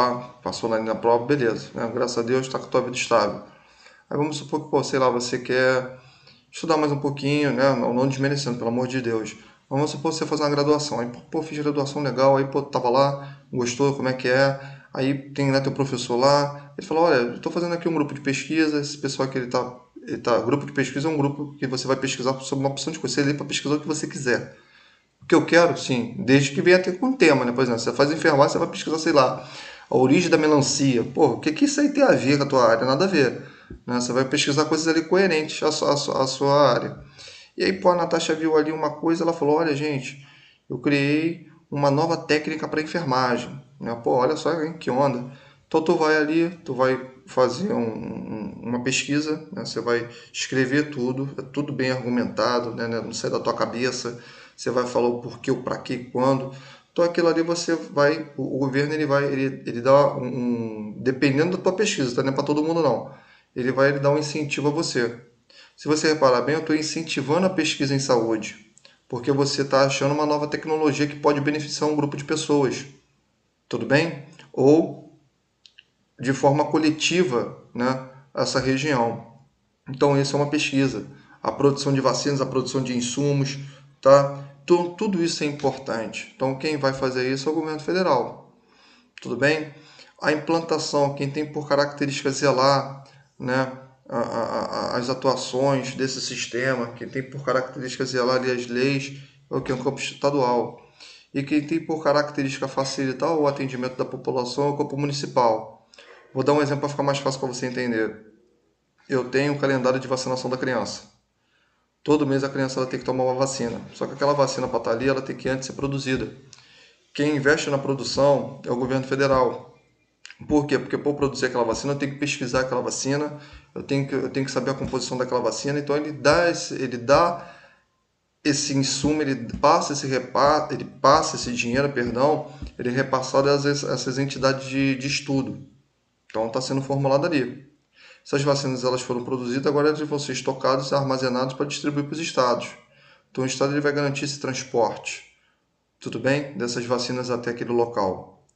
passou na prova, beleza. Né? Graças a Deus está com a tua vida estável. Aí vamos supor que, sei lá, você quer estudar mais um pouquinho, né? Não desmerecendo, pelo amor de Deus. Vamos supor que você fazer uma graduação. Aí, fiz graduação legal, aí, tava lá, gostou, como é que é. Aí tem lá teu professor lá, ele falou, olha, eu estou fazendo aqui um grupo de pesquisa, esse pessoal que grupo de pesquisa é um grupo que você vai pesquisar sobre uma opção de coisa, você lê para pesquisar o que você quiser. O que eu quero, sim, desde que venha ter com tema, né? Por exemplo, você faz enfermagem, você vai pesquisar, sei lá, a origem da melancia. Pô, o que isso aí tem a ver com a tua área? Nada a ver. Né? Você vai pesquisar coisas ali coerentes à sua área. E aí, pô, a Natasha viu ali uma coisa, ela falou, olha, gente, eu criei uma nova técnica para enfermagem. Né? Pô, olha só, hein, que onda. Então, tu vai ali, tu vai fazer uma pesquisa, né? Você vai escrever tudo, é tudo bem argumentado, né? Não sai da tua cabeça. Você vai falar o porquê, o para quê, quando. Então aquilo ali você vai, o governo ele dá dependendo da tua pesquisa, tá? Não é para todo mundo não. Ele dar um incentivo a você. Se você reparar bem, eu estou incentivando a pesquisa em saúde, porque você está achando uma nova tecnologia que pode beneficiar um grupo de pessoas. Tudo bem? Ou de forma coletiva, né, essa região. Então, isso é uma pesquisa. A produção de vacinas, a produção de insumos, tá? Tudo isso é importante. Então, quem vai fazer isso é o governo federal. Tudo bem? A implantação, quem tem por característica zelar, né, as atuações desse sistema, quem tem por característica zelar ali as leis, é o que é um campo estadual. E quem tem por característica facilitar o atendimento da população é o campo municipal. Vou dar um exemplo para ficar mais fácil para você entender. Eu tenho um calendário de vacinação da criança. Todo mês a criança ela tem que tomar uma vacina. Só que aquela vacina para estar ali, ela tem que antes ser produzida. Quem investe na produção é o governo federal. Por quê? Porque para produzir aquela vacina, eu tenho que pesquisar aquela vacina, eu tenho que saber a composição daquela vacina. Então ele dá esse insumo, ele passa esse dinheiro, ele é repassado a essas entidades de estudo. Então está sendo formulado ali. Essas vacinas elas foram produzidas, agora elas vão ser estocadas e armazenadas para distribuir para os estados. Então o estado ele vai garantir esse transporte, tudo bem? Dessas vacinas até aquele local.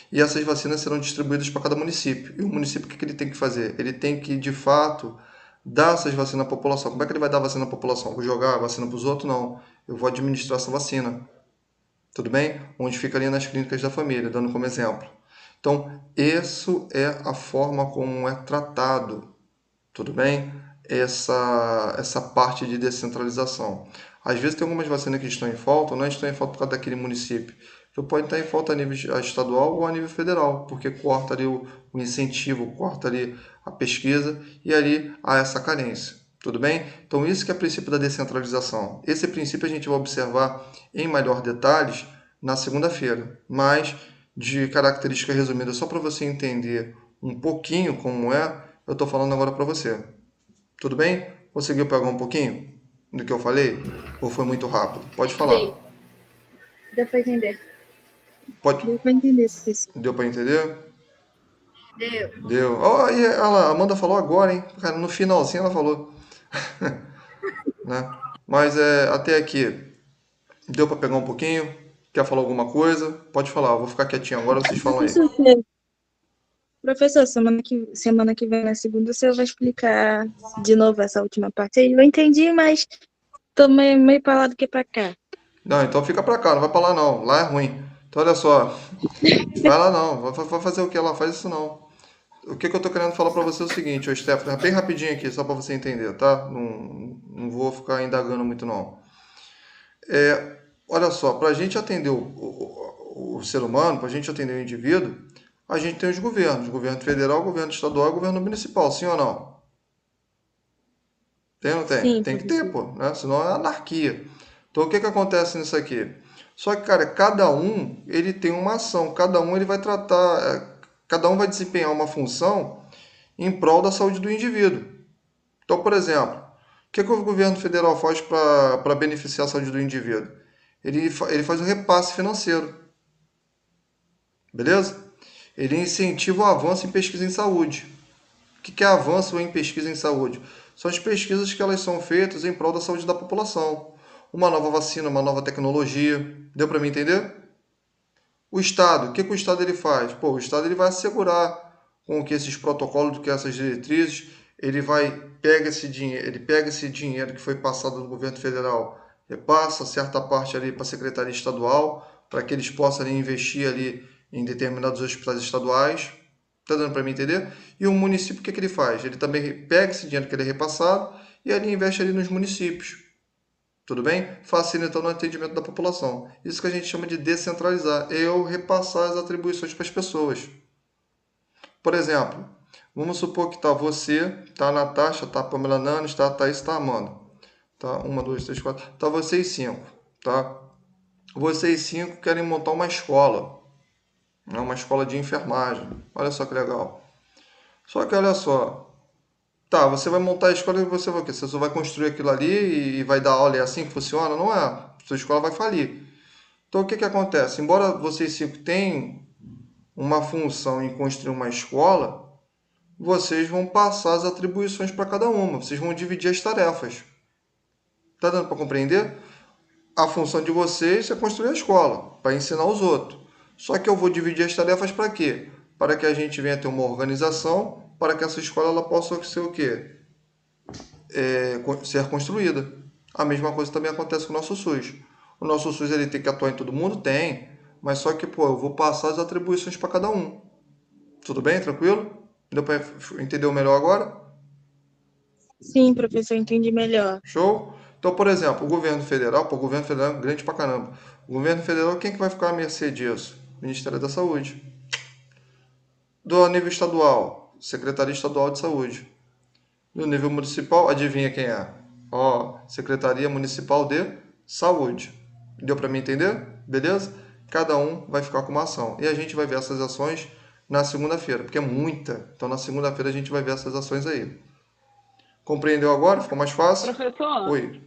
E essas vacinas serão distribuídas para cada município. E o município o que ele tem que fazer? Ele tem que, de fato, dar essas vacinas à população. Como é que ele vai dar vacina à população? Vou jogar a vacina para os outros? Não. Eu vou administrar essa vacina. Tudo bem? Onde ficaria nas clínicas da família, dando como exemplo. Então, isso é a forma como é tratado, tudo bem? Essa parte de descentralização. Às vezes tem algumas vacinas que estão em falta, não estão em falta por causa daquele município. Então pode estar em falta a nível estadual ou a nível federal, porque corta ali o incentivo, corta ali a pesquisa e ali há essa carência. Tudo bem? Então isso que é o princípio da descentralização. Esse princípio a gente vai observar em maior detalhes na segunda-feira, mas de característica resumida, só para você entender um pouquinho como é, eu estou falando agora para você. Tudo bem? Conseguiu pegar um pouquinho do que eu falei? Ou foi muito rápido? Pode falar. Sim. Deu para entender. Pode... Deu para entender isso. Deu para entender? Deu. Deu. Oh, e a Amanda falou agora, hein? Cara, no finalzinho ela falou. Né? Mas até aqui, deu para pegar um pouquinho? Quer falar alguma coisa? Pode falar, eu vou ficar quietinho agora, vocês falam aí. Professor, semana que vem, na segunda, você vai explicar de novo essa última parte aí. Eu entendi, mas tô meio pra lá do que pra cá. Não, então fica pra cá, não vai pra lá não. Lá é ruim. Então olha só. Vai lá não. Vai fazer o que lá? Faz isso não. O que eu tô querendo falar pra você é o seguinte, ô Stephanie, bem rapidinho aqui, só pra você entender, tá? Não vou ficar indagando muito não. Olha só, pra gente atender o ser humano, pra gente atender o indivíduo, a gente tem os governos. Governo federal, governo estadual e governo municipal, sim ou não? Tem ou não tem? Sim, Tem que ter, pô, né? Senão é anarquia. Então o que acontece nisso aqui? Só que, cara, cada um ele tem uma ação, cada um ele vai tratar, cada um vai desempenhar uma função em prol da saúde do indivíduo. Então, por exemplo, o que o governo federal faz para beneficiar a saúde do indivíduo? Ele faz um repasse financeiro. Beleza? Ele incentiva o avanço em pesquisa em saúde. O que é avanço em pesquisa em saúde? São as pesquisas que elas são feitas em prol da saúde da população. Uma nova vacina, uma nova tecnologia. Deu para mim entender? O Estado, o que o Estado ele faz? Pô, o Estado ele vai assegurar com que esses protocolos, que essas diretrizes, ele pega esse dinheiro que foi passado do governo federal, repassa certa parte ali para a Secretaria Estadual, para que eles possam ali investir ali em determinados hospitais estaduais. Está dando para mim entender? E o município, o que ele faz? Ele também pega esse dinheiro que ele é repassado e ele investe ali nos municípios. Tudo bem? Facilitando o atendimento da população. Isso que a gente chama de descentralizar. É eu repassar as atribuições para as pessoas. Por exemplo, vamos supor que você, tá a Natasha, tá a Pamela Nanes, tá a Thaís, tá a Amanda. Tá? 1, 2, 3, 4. Tá vocês 5. Tá? Vocês 5 querem montar uma escola. Uma escola de enfermagem. Olha só que legal. Só que olha só. Tá, você vai montar a escola e você vai o quê? Você só vai construir aquilo ali e vai dar aula, é assim que funciona? Não é. Sua escola vai falir. Então o que acontece? Embora vocês 5 tenham uma função em construir uma escola, vocês vão passar as atribuições para cada uma. Vocês vão dividir as tarefas. Tá dando para compreender? A função de vocês é construir a escola, para ensinar os outros. Só que eu vou dividir as tarefas para quê? Para que a gente venha ter uma organização, para que essa escola ela possa ser o quê? Ser construída. A mesma coisa também acontece com o nosso SUS. O nosso SUS ele tem que atuar em todo mundo? Tem. Mas só que, eu vou passar as atribuições para cada um. Tudo bem? Tranquilo? Deu para entender melhor agora? Sim, professor, entendi melhor. Show? Então, por exemplo, o governo federal é grande pra caramba. O governo federal, quem que vai ficar à mercê disso? Ministério da Saúde. Do nível estadual, Secretaria Estadual de Saúde. Do nível municipal, adivinha quem é? Secretaria Municipal de Saúde. Deu para mim entender? Beleza? Cada um vai ficar com uma ação. E a gente vai ver essas ações na segunda-feira, porque é muita. Então, na segunda-feira a gente vai ver essas ações aí. Compreendeu agora? Ficou mais fácil? Professor? Oi.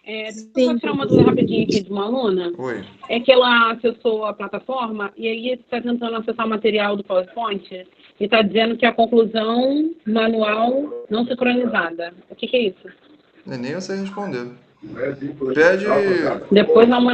Deixa eu tirar uma dúvida rapidinho aqui de uma aluna. Oi. É que ela acessou a plataforma e aí está tentando acessar o material do PowerPoint e está dizendo que a conclusão manual não sincronizada. O que é isso? Nem você respondeu. Pede. Depois